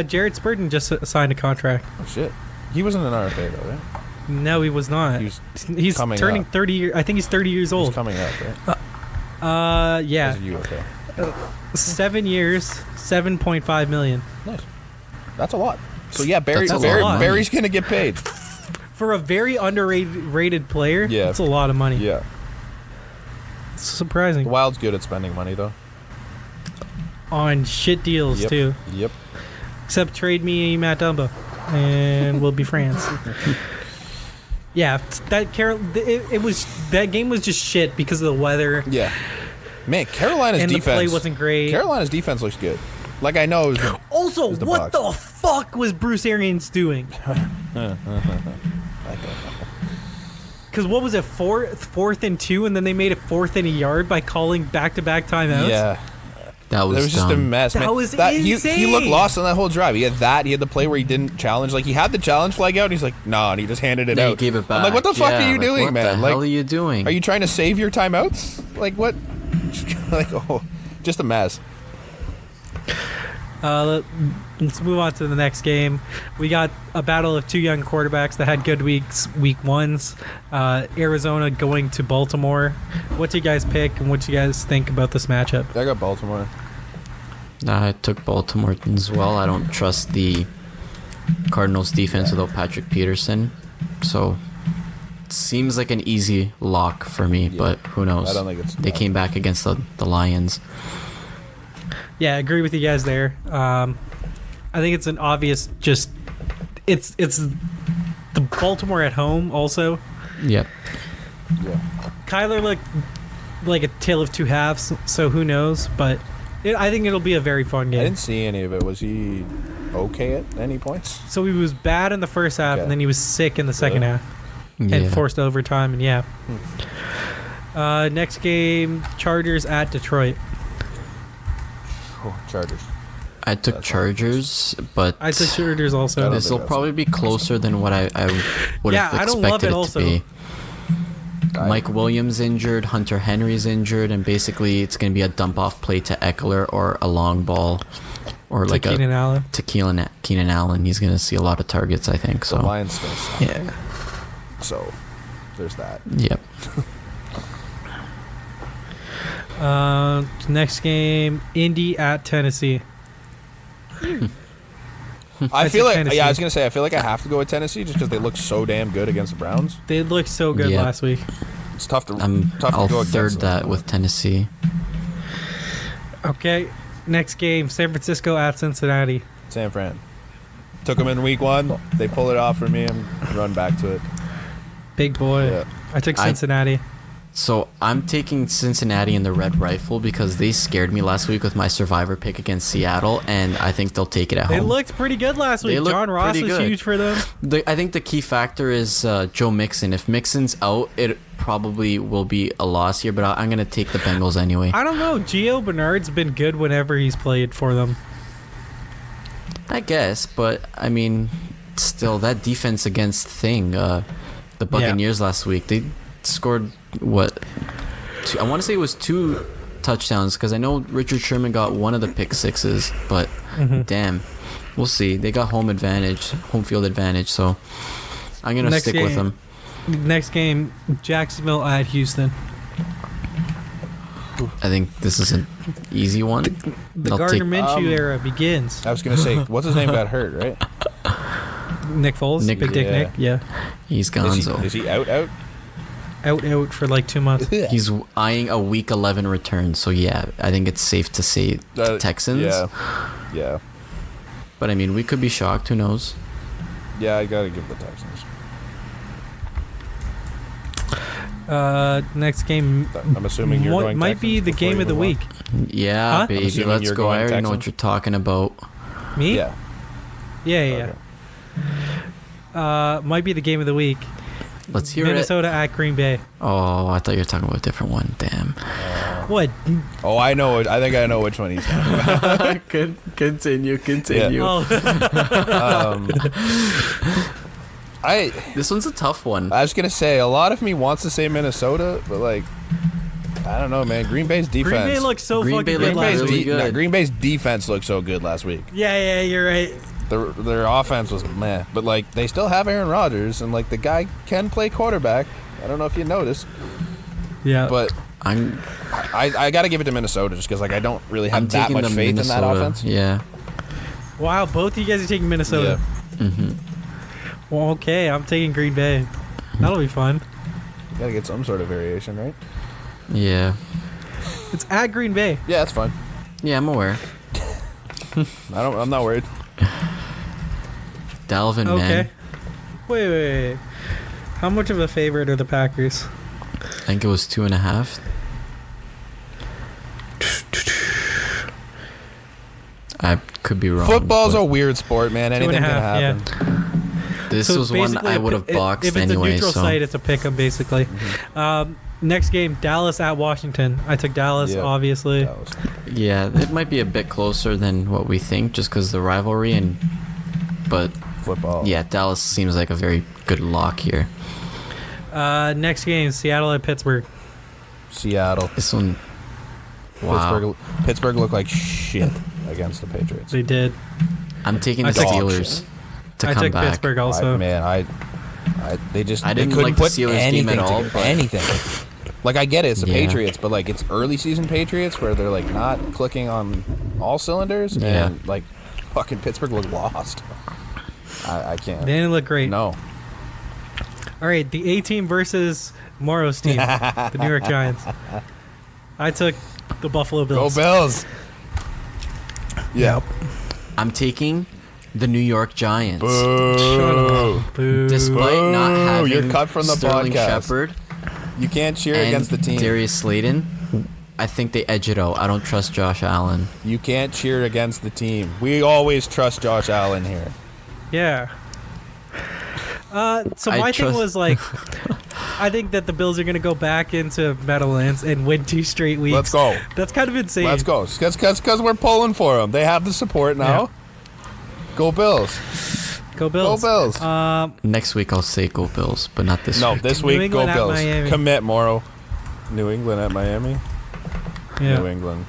Speaker 1: Jared Spurgeon just signed a contract.
Speaker 2: Oh shit, he wasn't an RFA though, right?
Speaker 1: No, he was not. He's
Speaker 2: coming
Speaker 1: turning
Speaker 2: up.
Speaker 1: 30 years. I think he's 30 years
Speaker 2: He's
Speaker 1: old.
Speaker 2: coming up, right?
Speaker 1: Yeah.
Speaker 2: Is you okay?
Speaker 1: 7 years, 7.5 million.
Speaker 2: Nice. That's a lot. So yeah,
Speaker 3: That's a lot.
Speaker 2: Barry's gonna get paid.
Speaker 1: For a very underrated player,
Speaker 2: Yeah.
Speaker 1: that's a lot of money.
Speaker 2: Yeah.
Speaker 1: It's surprising.
Speaker 2: The Wild's good at spending money though.
Speaker 1: On shit deals,
Speaker 2: Yep.
Speaker 1: too.
Speaker 2: Yep.
Speaker 1: Except trade me Matt Dumba, and we'll be friends. Yeah, that game was just shit because of the weather.
Speaker 2: Yeah. Man, Carolina's
Speaker 1: and the
Speaker 2: defense.
Speaker 1: play wasn't great.
Speaker 2: Carolina's defense looks good. Like, I know.
Speaker 1: Also,
Speaker 2: the
Speaker 1: what
Speaker 2: Bucs.
Speaker 1: the fuck was Bruce Arians doing?
Speaker 2: I don't know.
Speaker 1: Because what was it, fourth and 2, and then they made it 4th and a yard by calling back-to-back timeouts?
Speaker 2: Yeah.
Speaker 3: That was,
Speaker 2: It was just a
Speaker 3: dumb.
Speaker 2: mess, man.
Speaker 1: That was
Speaker 2: He
Speaker 1: insane.
Speaker 2: looked lost on that whole drive. He had that. He had the play where he didn't challenge. Like, he had the challenge flag out, and he's like, nah, and he just handed it
Speaker 3: Then
Speaker 2: out.
Speaker 3: he gave it back.
Speaker 2: I'm like, what the fuck
Speaker 3: Yeah,
Speaker 2: are you
Speaker 3: like,
Speaker 2: doing,
Speaker 3: what
Speaker 2: man?
Speaker 3: the
Speaker 2: Like,
Speaker 3: hell are you doing?
Speaker 2: Are you trying to save your timeouts? Like, what? Like, oh, just a mess.
Speaker 1: Let's move on to the next game. We got a battle of two young quarterbacks that had good week ones. Arizona going to Baltimore. What do you guys pick, and what do you guys think about this matchup?
Speaker 2: I got Baltimore.
Speaker 3: I took Baltimore as well. I don't trust the Cardinals defense without Patrick Peterson. So seems like an easy lock for me, but who knows?
Speaker 2: I don't think it's
Speaker 3: They came back against the Lions.
Speaker 1: Yeah, I agree with you guys there. I think it's an obvious it's the Baltimore at home also.
Speaker 3: Yep.
Speaker 2: Yeah.
Speaker 1: Kyler looked like a tale of two halves, so who knows? But I think it'll be a very fun
Speaker 2: I
Speaker 1: game.
Speaker 2: didn't see any of it. Was he okay at any points?
Speaker 1: So he was bad in the first half,
Speaker 2: Okay.
Speaker 1: and then he was sick in the second
Speaker 2: Really?
Speaker 1: half,
Speaker 3: Yeah.
Speaker 1: and forced overtime, and yeah. Next game, Chargers at Detroit.
Speaker 2: Oh, Chargers.
Speaker 3: I took
Speaker 2: That's
Speaker 3: Chargers, but
Speaker 1: I took Chargers
Speaker 2: I
Speaker 1: also.
Speaker 2: don't
Speaker 3: this will
Speaker 2: think that's
Speaker 3: probably be closer than what I would
Speaker 1: Yeah,
Speaker 3: have
Speaker 1: I don't love
Speaker 3: expected
Speaker 1: it
Speaker 3: it
Speaker 1: also.
Speaker 3: to be.
Speaker 2: I-
Speaker 3: Mike Williams injured, Hunter Henry's injured, and basically it's going to be a dump-off play to Eckler or a long ball, or like
Speaker 1: Keenan Allen.
Speaker 3: to Keenan Allen. He's going to see a lot of targets, I think.
Speaker 2: The
Speaker 3: So
Speaker 2: Lions still suck.
Speaker 1: Yeah.
Speaker 2: So, there's that.
Speaker 3: yep.
Speaker 1: Next game, Indy at Tennessee.
Speaker 2: I feel like,
Speaker 1: Tennessee.
Speaker 2: yeah, I was going to say, I feel like I have to go with Tennessee just because they look so damn good against the Browns.
Speaker 1: They looked so good
Speaker 3: Yeah.
Speaker 1: last week.
Speaker 2: It's tough to,
Speaker 3: I'll
Speaker 2: go
Speaker 3: third
Speaker 2: against
Speaker 3: that
Speaker 2: them.
Speaker 3: with Tennessee.
Speaker 1: Okay, next game, San Francisco at Cincinnati.
Speaker 2: San Fran. Took them in week 1. They pull it off for me and run back to it.
Speaker 1: Big boy.
Speaker 2: Yeah.
Speaker 1: I took Cincinnati.
Speaker 3: So I'm taking Cincinnati in the Red Rifle because they scared me last week with my Survivor pick against Seattle, and I think they'll take it at
Speaker 1: They
Speaker 3: home.
Speaker 1: looked pretty good last
Speaker 3: They
Speaker 1: week.
Speaker 3: looked
Speaker 1: John Ross
Speaker 3: pretty
Speaker 1: was
Speaker 3: good.
Speaker 1: huge for them.
Speaker 3: I think the key factor is Joe Mixon. If Mixon's out, it probably will be a loss here, but I'm going to take the Bengals anyway.
Speaker 1: I don't know. Gio Bernard's been good whenever he's played for them.
Speaker 3: I guess, but I mean, still, that defense against the Buccaneers last week, they scored what? I want to say it was 2 touchdowns because I know Richard Sherman got one of the pick sixes, but damn, we'll see. They got home field advantage, so I'm gonna
Speaker 1: Next
Speaker 3: stick with
Speaker 1: game.
Speaker 3: them.
Speaker 1: Next game, Jacksonville at Houston.
Speaker 3: I think this is an easy one.
Speaker 1: The
Speaker 3: I'll
Speaker 1: Gardner
Speaker 3: take
Speaker 1: Minshew era begins.
Speaker 2: I was going to say, what's his name got hurt, right?
Speaker 1: Nick Foles,
Speaker 3: Nick-
Speaker 1: Big Dick
Speaker 2: yeah.
Speaker 1: Nick, yeah,
Speaker 3: He's Gonzo.
Speaker 2: Is he out?
Speaker 1: out for like 2 months.
Speaker 3: He's eyeing a Week 11 return, so yeah, I think it's safe to say Texans.
Speaker 2: Yeah.
Speaker 3: But I mean, we could be shocked. Who knows?
Speaker 2: Yeah, I got to give the Texans.
Speaker 1: Next game
Speaker 2: I'm assuming you're going
Speaker 1: might be
Speaker 2: Texans
Speaker 1: the
Speaker 2: before
Speaker 1: game
Speaker 2: you
Speaker 1: of the
Speaker 2: move on.
Speaker 1: week.
Speaker 3: Yeah,
Speaker 1: Huh?
Speaker 3: baby,
Speaker 2: assuming
Speaker 3: let's
Speaker 2: you're
Speaker 3: go. I
Speaker 2: going
Speaker 3: already know what
Speaker 2: Texans.
Speaker 3: you're talking about.
Speaker 1: Me?
Speaker 2: Yeah.
Speaker 1: Yeah. Might be the game of the week.
Speaker 3: Let's hear
Speaker 1: Minnesota at Green Bay.
Speaker 3: it. Oh, I thought you were talking about a different one. Damn.
Speaker 1: What?
Speaker 2: Oh, I know. I think I know which one he's talking about.
Speaker 3: Continue.
Speaker 1: Oh,
Speaker 3: This one's a tough one.
Speaker 2: I was gonna say a lot of me wants to say Minnesota, but like, I don't know, man. Green Bay's defense.
Speaker 1: Green Bay looked so
Speaker 3: Green
Speaker 1: fucking
Speaker 3: Bay
Speaker 1: good
Speaker 3: looked
Speaker 1: last
Speaker 3: really
Speaker 1: week.
Speaker 3: good.
Speaker 2: Green Bay's defense looked so good last week.
Speaker 1: Yeah, you're right.
Speaker 2: Their offense was meh, but like they still have Aaron Rodgers, and like the guy can play quarterback. I don't know if you noticed,
Speaker 1: Yeah.
Speaker 2: but I got to give it to Minnesota just because like I don't really have
Speaker 3: I'm
Speaker 2: that
Speaker 3: taking
Speaker 2: much
Speaker 3: the
Speaker 2: faith
Speaker 3: Minnesota.
Speaker 2: in that offense.
Speaker 3: Yeah.
Speaker 1: Wow, both of you guys are taking Minnesota. Well, okay, I'm taking Green Bay. That'll be fun.
Speaker 2: You got to get some sort of variation, right?
Speaker 3: Yeah.
Speaker 1: It's at Green Bay.
Speaker 2: Yeah, that's fine.
Speaker 3: Yeah, I'm aware.
Speaker 2: I'm not worried.
Speaker 3: Dalvin,
Speaker 1: Okay.
Speaker 3: man.
Speaker 1: Wait. How much of a favorite are the Packers?
Speaker 3: I think it was 2.5. I could be wrong.
Speaker 2: Football's
Speaker 3: but
Speaker 2: a weird sport, man.
Speaker 1: 2.5,
Speaker 2: Anything can happen.
Speaker 1: yeah.
Speaker 3: This
Speaker 1: So
Speaker 3: was one
Speaker 1: basically
Speaker 3: I
Speaker 1: a
Speaker 3: would have
Speaker 1: pi-
Speaker 3: boxed
Speaker 1: if it's
Speaker 3: anyway.
Speaker 1: a neutral
Speaker 3: So
Speaker 1: site, it's a pick 'em basically. Next game, Dallas at Washington. I took Dallas,
Speaker 2: Yeah.
Speaker 1: obviously.
Speaker 2: That was-
Speaker 3: yeah, it might be a bit closer than what we think, just because the rivalry but
Speaker 2: Football.
Speaker 3: yeah, Dallas seems like a very good lock here.
Speaker 1: Next game, Seattle at Pittsburgh.
Speaker 2: Seattle.
Speaker 3: This one, wow.
Speaker 2: Pittsburgh looked like shit against the Patriots.
Speaker 1: They did.
Speaker 3: I'm taking
Speaker 1: I
Speaker 3: the
Speaker 1: took-
Speaker 3: Steelers to
Speaker 1: I
Speaker 3: come
Speaker 1: took
Speaker 3: back.
Speaker 1: Pittsburgh also.
Speaker 2: They just
Speaker 3: I
Speaker 2: they
Speaker 3: didn't
Speaker 2: couldn't
Speaker 3: like the
Speaker 2: put
Speaker 3: Steelers game
Speaker 2: anything
Speaker 3: at all,
Speaker 2: together.
Speaker 3: but-
Speaker 2: Anything. Like I get it, it's the
Speaker 3: Yeah.
Speaker 2: Patriots, but like it's early season Patriots where they're like not clicking on all cylinders,
Speaker 3: Yeah.
Speaker 2: and like fucking Pittsburgh looked lost. I can't.
Speaker 1: They didn't look great.
Speaker 2: No.
Speaker 1: All right, the A team versus Mauro's team, the New York Giants. I took the Buffalo
Speaker 2: Go
Speaker 1: Bills.
Speaker 2: Bills. Yeah.
Speaker 3: I'm taking the New York Giants.
Speaker 1: Shut up. Boo.
Speaker 3: Despite not
Speaker 2: Boo.
Speaker 3: having
Speaker 2: You're cut from the
Speaker 3: Sterling
Speaker 2: podcast.
Speaker 3: Shepard
Speaker 2: You can't cheer
Speaker 3: and
Speaker 2: against the team.
Speaker 3: Darius Slayton, I think they edge it out. I don't trust Josh Allen.
Speaker 2: You can't cheer against the team. We always trust Josh Allen here.
Speaker 1: Yeah. So
Speaker 3: I
Speaker 1: my thing
Speaker 3: trust-
Speaker 1: was like, I think that the Bills are going to go back into Meadowlands and win 2 straight weeks.
Speaker 2: Let's go.
Speaker 1: That's kind of insane.
Speaker 2: Let's go. Because we're pulling for them. They have the support now. Go Bills.
Speaker 1: Go Bills.
Speaker 2: Go Bills.
Speaker 3: Next week I'll say go Bills, but not this
Speaker 2: No,
Speaker 3: week.
Speaker 2: this
Speaker 1: New
Speaker 2: week,
Speaker 1: England
Speaker 2: go
Speaker 1: at
Speaker 2: Bills.
Speaker 1: Miami.
Speaker 2: Commit, Mauro. New England at Miami.
Speaker 1: Yeah.
Speaker 2: New England.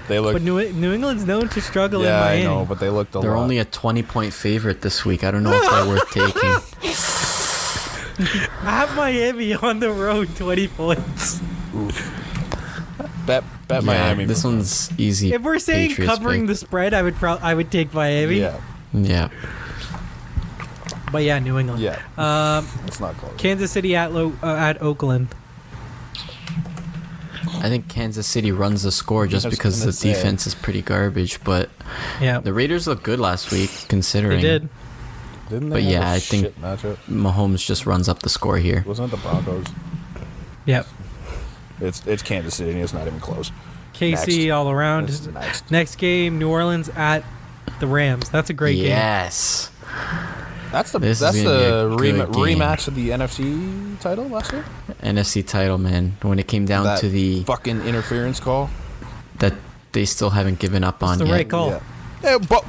Speaker 2: They look.
Speaker 1: But New England's known to struggle in
Speaker 2: Yeah, I
Speaker 1: Miami.
Speaker 2: know, but they looked a
Speaker 3: They're
Speaker 2: lot.
Speaker 3: only a 20-point favorite this week. I don't know if they're worth taking.
Speaker 1: At Miami on the road, 20 points.
Speaker 2: bet
Speaker 3: Yeah,
Speaker 2: Miami.
Speaker 3: this one's easy.
Speaker 1: If we're saying
Speaker 3: Patriots
Speaker 1: covering
Speaker 3: pick.
Speaker 1: the spread, I would take Miami.
Speaker 2: Yeah,
Speaker 3: Yeah.
Speaker 1: But yeah, New England.
Speaker 2: yeah. It's not close.
Speaker 1: Kansas City at Oakland.
Speaker 3: I think Kansas City runs the score just
Speaker 2: I was
Speaker 3: because
Speaker 2: gonna
Speaker 3: the
Speaker 2: say.
Speaker 3: defense is pretty garbage, but
Speaker 1: Yeah,
Speaker 3: the Raiders look good last week considering.
Speaker 1: they did.
Speaker 2: Didn't they
Speaker 3: But
Speaker 2: have
Speaker 3: yeah,
Speaker 2: a
Speaker 3: I think-
Speaker 2: shit matchup?
Speaker 3: Mahomes just runs up the score here.
Speaker 2: Wasn't it the Broncos?
Speaker 1: Yep.
Speaker 2: It's Kansas City, and it's not even close.
Speaker 1: KC
Speaker 2: Next.
Speaker 1: all around.
Speaker 2: This is next.
Speaker 1: Next game, New Orleans at the Rams. That's a great game.
Speaker 3: Yes.
Speaker 2: That's the
Speaker 3: This is
Speaker 2: that's
Speaker 3: gonna
Speaker 2: the
Speaker 3: be a good game.
Speaker 2: rematch of the NFC title last year.
Speaker 3: NFC title, man. When it came down
Speaker 2: That
Speaker 3: to the
Speaker 2: fucking interference call.
Speaker 3: that they still haven't given up on
Speaker 1: the
Speaker 3: yet.
Speaker 1: right call.
Speaker 2: Yeah, but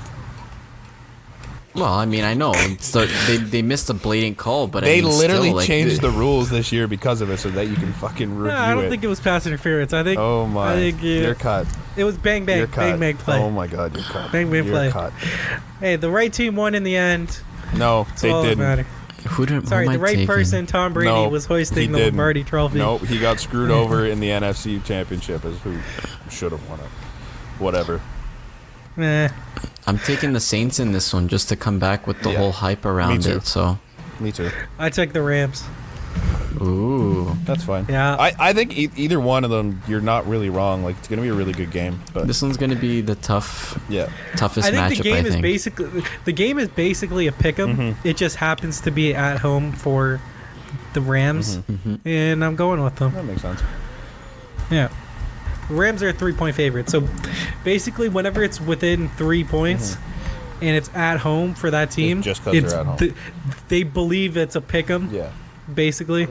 Speaker 3: Well, I mean, I know they missed a blatant call, but
Speaker 2: they
Speaker 3: I mean,
Speaker 2: literally
Speaker 3: still, like,
Speaker 2: changed the rules this year because of it, so that you can fucking review
Speaker 1: No, I don't
Speaker 2: it.
Speaker 1: think it was pass interference. I think.
Speaker 2: Oh my!
Speaker 1: I think
Speaker 2: You're cut.
Speaker 1: it was bang bang
Speaker 2: You're cut.
Speaker 1: bang bang play.
Speaker 2: Oh my god! You're cut.
Speaker 1: Bang, bang,
Speaker 2: you're
Speaker 1: play.
Speaker 2: cut.
Speaker 1: Hey, the right team won in the end.
Speaker 2: No,
Speaker 1: That's
Speaker 2: they
Speaker 1: all that
Speaker 2: didn't.
Speaker 1: matters.
Speaker 3: Who
Speaker 1: Sorry,
Speaker 3: am I
Speaker 1: the right
Speaker 3: taking?
Speaker 1: person, Tom Brady,
Speaker 2: No,
Speaker 1: was
Speaker 2: he
Speaker 1: hoisting the
Speaker 2: didn't.
Speaker 1: Lombardi Trophy.
Speaker 2: No, he got screwed over in the NFC Championship as who should have won it. Whatever.
Speaker 1: Eh.
Speaker 3: I'm taking the Saints in this one just to come back with the
Speaker 2: Yeah.
Speaker 3: whole hype around
Speaker 2: too.
Speaker 3: it. So,
Speaker 2: Me too.
Speaker 1: I took the Rams.
Speaker 3: ooh,
Speaker 2: That's fine.
Speaker 1: Yeah.
Speaker 2: I think either one of them, you're not really wrong. Like it's gonna be a really good game. But
Speaker 3: this one's gonna be the
Speaker 2: yeah,
Speaker 3: toughest
Speaker 1: I think
Speaker 3: matchup.
Speaker 1: the game
Speaker 3: I
Speaker 1: is
Speaker 3: think.
Speaker 1: basically a pick 'em.
Speaker 2: Mm-hmm.
Speaker 1: It just happens to be at home for the Rams,
Speaker 3: Mm-hmm.
Speaker 1: and I'm going with them.
Speaker 2: that makes sense.
Speaker 1: Yeah. The Rams are a 3-point favorite. So basically, whenever it's within 3 points and it's at home for that team,
Speaker 2: just 'cause
Speaker 1: it's
Speaker 2: they're at home.
Speaker 1: They believe it's a pick 'em,
Speaker 2: Yeah.
Speaker 1: basically.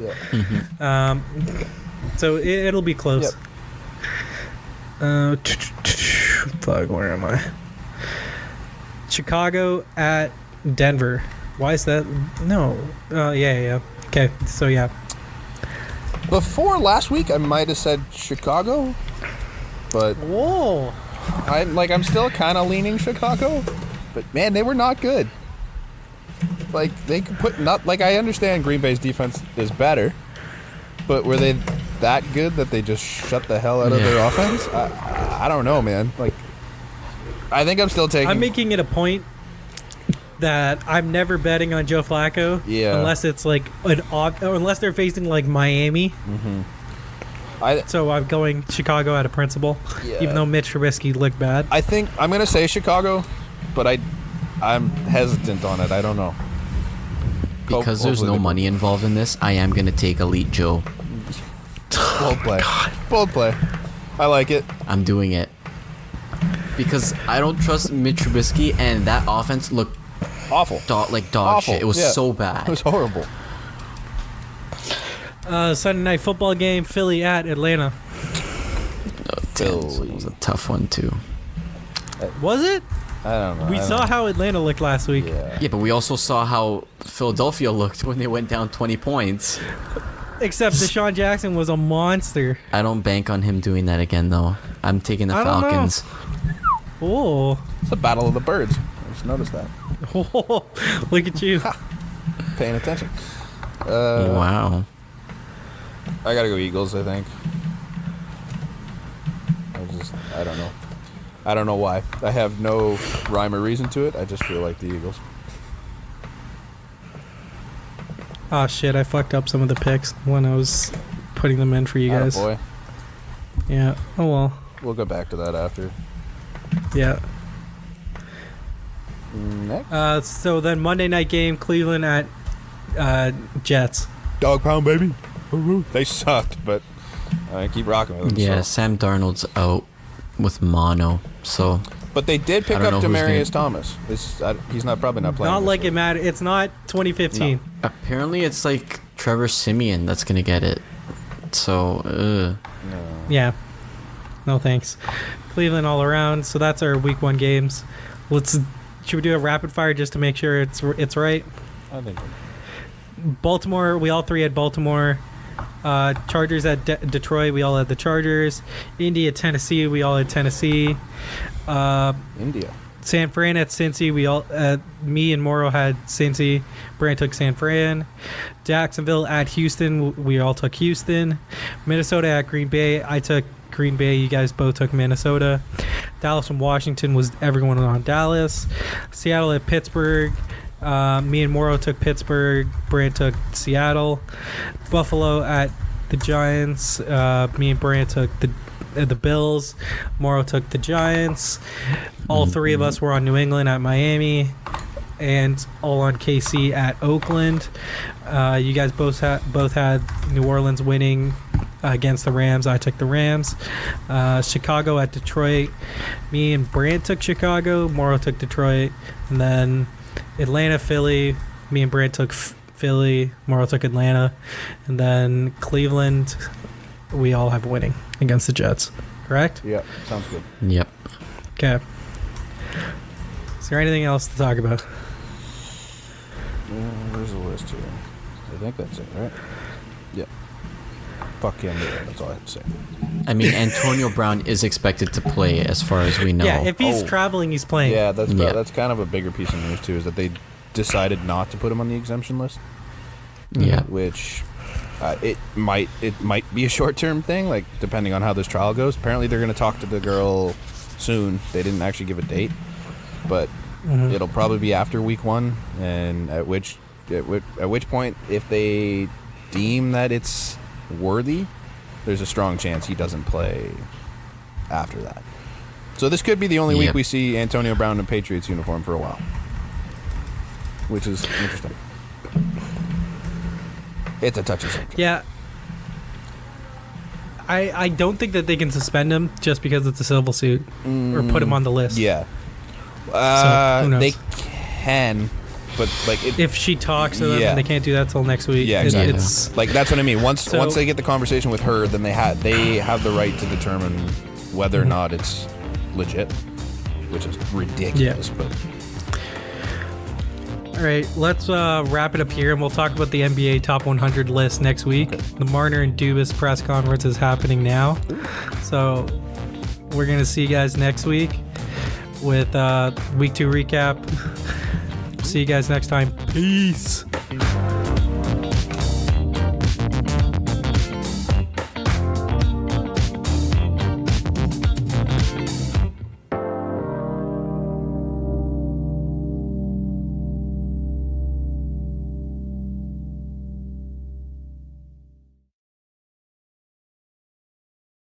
Speaker 2: Yeah.
Speaker 1: So it'll be close.
Speaker 2: Yep.
Speaker 1: Fuck, where am I? Chicago at Denver. Why is that? No. Yeah. Okay, so yeah.
Speaker 2: Before last week, I might have said Chicago, but
Speaker 1: Whoa.
Speaker 2: I'm still kind of leaning Chicago. But man, they were not good. Like they could put not like I understand Green Bay's defense is better, but were they that good that they just shut the hell out of their offense? I don't know, man. Like I think I'm still taking.
Speaker 1: I'm making it a point that I'm never betting on Joe Flacco
Speaker 2: Yeah.
Speaker 1: unless it's like unless they're facing like Miami. So I'm going Chicago out of principle,
Speaker 2: Yeah.
Speaker 1: even though Mitch Trubisky looked bad.
Speaker 2: I think I'm gonna say Chicago, but I'm hesitant on it. I don't know.
Speaker 3: Because there's
Speaker 2: Hopefully
Speaker 3: no
Speaker 2: they-
Speaker 3: money involved in this, I am gonna take Elite Joe.
Speaker 2: Bold play. Bold play. I like it.
Speaker 3: I'm doing it. because I don't trust Mitch Trubisky, and that offense looked
Speaker 2: Awful.
Speaker 3: dog
Speaker 2: Awful.
Speaker 3: shit. It was
Speaker 2: Yeah.
Speaker 3: so
Speaker 2: It
Speaker 3: bad.
Speaker 2: was horrible.
Speaker 1: Sunday night football game, Philly at Atlanta.
Speaker 3: It was a tough one too.
Speaker 1: Was it?
Speaker 2: I don't know.
Speaker 1: We saw how Atlanta looked last week.
Speaker 2: Yeah.
Speaker 3: Yeah, but we also saw how Philadelphia looked when they went down 20 points.
Speaker 1: Except Deshaun Jackson was a monster.
Speaker 3: I don't bank on him doing that again, though. I'm taking the
Speaker 1: I don't know.
Speaker 3: Falcons.
Speaker 1: Oh.
Speaker 2: It's the battle of the birds. I just noticed that.
Speaker 1: Look at you.
Speaker 2: Paying attention.
Speaker 3: Wow.
Speaker 2: I gotta go Eagles, I think. I don't know. I don't know why. I have no rhyme or reason to it. I just feel like the Eagles.
Speaker 1: Oh shit, I fucked up some of the picks when I was putting them in for you guys.
Speaker 2: Boy.
Speaker 1: Yeah. Oh well.
Speaker 2: We'll go back to that after.
Speaker 1: Yeah.
Speaker 2: Next.
Speaker 1: So then Monday night game, Cleveland at Jets.
Speaker 2: Dog pound, baby. They sucked, but I keep rocking with them.
Speaker 3: Yeah,
Speaker 2: So.
Speaker 3: Sam Darnold's out with mono, so
Speaker 2: But they did pick
Speaker 3: I don't
Speaker 2: up
Speaker 3: know who's
Speaker 2: Demarius
Speaker 3: gonna-
Speaker 2: Thomas. He's probably not playing.
Speaker 1: Not
Speaker 2: this
Speaker 1: like
Speaker 2: week.
Speaker 1: it mattered. It's not 2015.
Speaker 3: apparently it's like Trevor Siemian that's gonna get it. So,
Speaker 1: Yeah. No thanks. Cleveland all around. So that's our week 1 games. Should we do a rapid fire just to make sure it's right?
Speaker 2: I think.
Speaker 1: Baltimore. We all three had Baltimore. Chargers at Detroit. We all had the Chargers. Indy at Tennessee. We all had Tennessee.
Speaker 2: India.
Speaker 1: San Fran at Cincy. We all, me and Mauro had Cincy. Brant took San Fran. Jacksonville at Houston. We all took Houston. Minnesota at Green Bay. I took Green Bay. You guys both took Minnesota. Dallas and Washington was everyone on Dallas. Seattle at Pittsburgh. Me and Mauro took Pittsburgh. Brant took Seattle. Buffalo at the Giants. Me and Brant took the Bills. Mauro took the Giants. All three of us were on New England at Miami, and all on KC at Oakland. You guys both had New Orleans winning against the Rams. I took the Rams. Chicago at Detroit. Me and Brant took Chicago. Mauro took Detroit, and then Atlanta, Philly. Me and Brant took Philly. Mauro took Atlanta, and then Cleveland. We all have winning against the Jets. Correct?
Speaker 2: Yeah, sounds good.
Speaker 3: yep.
Speaker 1: Okay. Is there anything else to talk about?
Speaker 2: Where's the list here? I think that's it, right? Yeah. Fuck him. Yeah, that's all I have to say.
Speaker 3: I mean, Antonio Brown is expected to play, as far as we know.
Speaker 1: Yeah, if he's
Speaker 2: Oh.
Speaker 1: traveling, he's playing.
Speaker 2: Yeah, that's
Speaker 3: Yeah.
Speaker 2: that's kind of a bigger piece of news too. Is that they decided not to put him on the exemption list,
Speaker 3: Yeah.
Speaker 2: which it might be a short term thing, like depending on how this trial goes. Apparently, they're going to talk to the girl soon. They didn't actually give a date, but it'll probably be after week 1, and at which point, if they deem that it's worthy, there's a strong chance he doesn't play after that. So this could be the only week
Speaker 3: Yep.
Speaker 2: we see Antonio Brown in a Patriots uniform for a while, which is interesting. It's a touchy subject.
Speaker 1: Yeah. I don't think that they can suspend him just because it's a civil suit or put him on the list.
Speaker 2: Yeah.
Speaker 1: who knows?
Speaker 2: They can, but like
Speaker 1: If she talks to them,
Speaker 2: Yeah.
Speaker 1: they can't do that till next week.
Speaker 2: Yeah, exactly.
Speaker 1: It's
Speaker 2: like that's what I mean. Once
Speaker 1: So-
Speaker 2: they get the conversation with her, then they have the right to determine whether or not it's legit, which is ridiculous. But
Speaker 1: all right. Let's wrap it up here, and we'll talk about the NBA Top 100 list next week. The Marner and Dubas press conference is happening now, so we're gonna see you guys next week with week 2 recap. See you guys next time. Peace.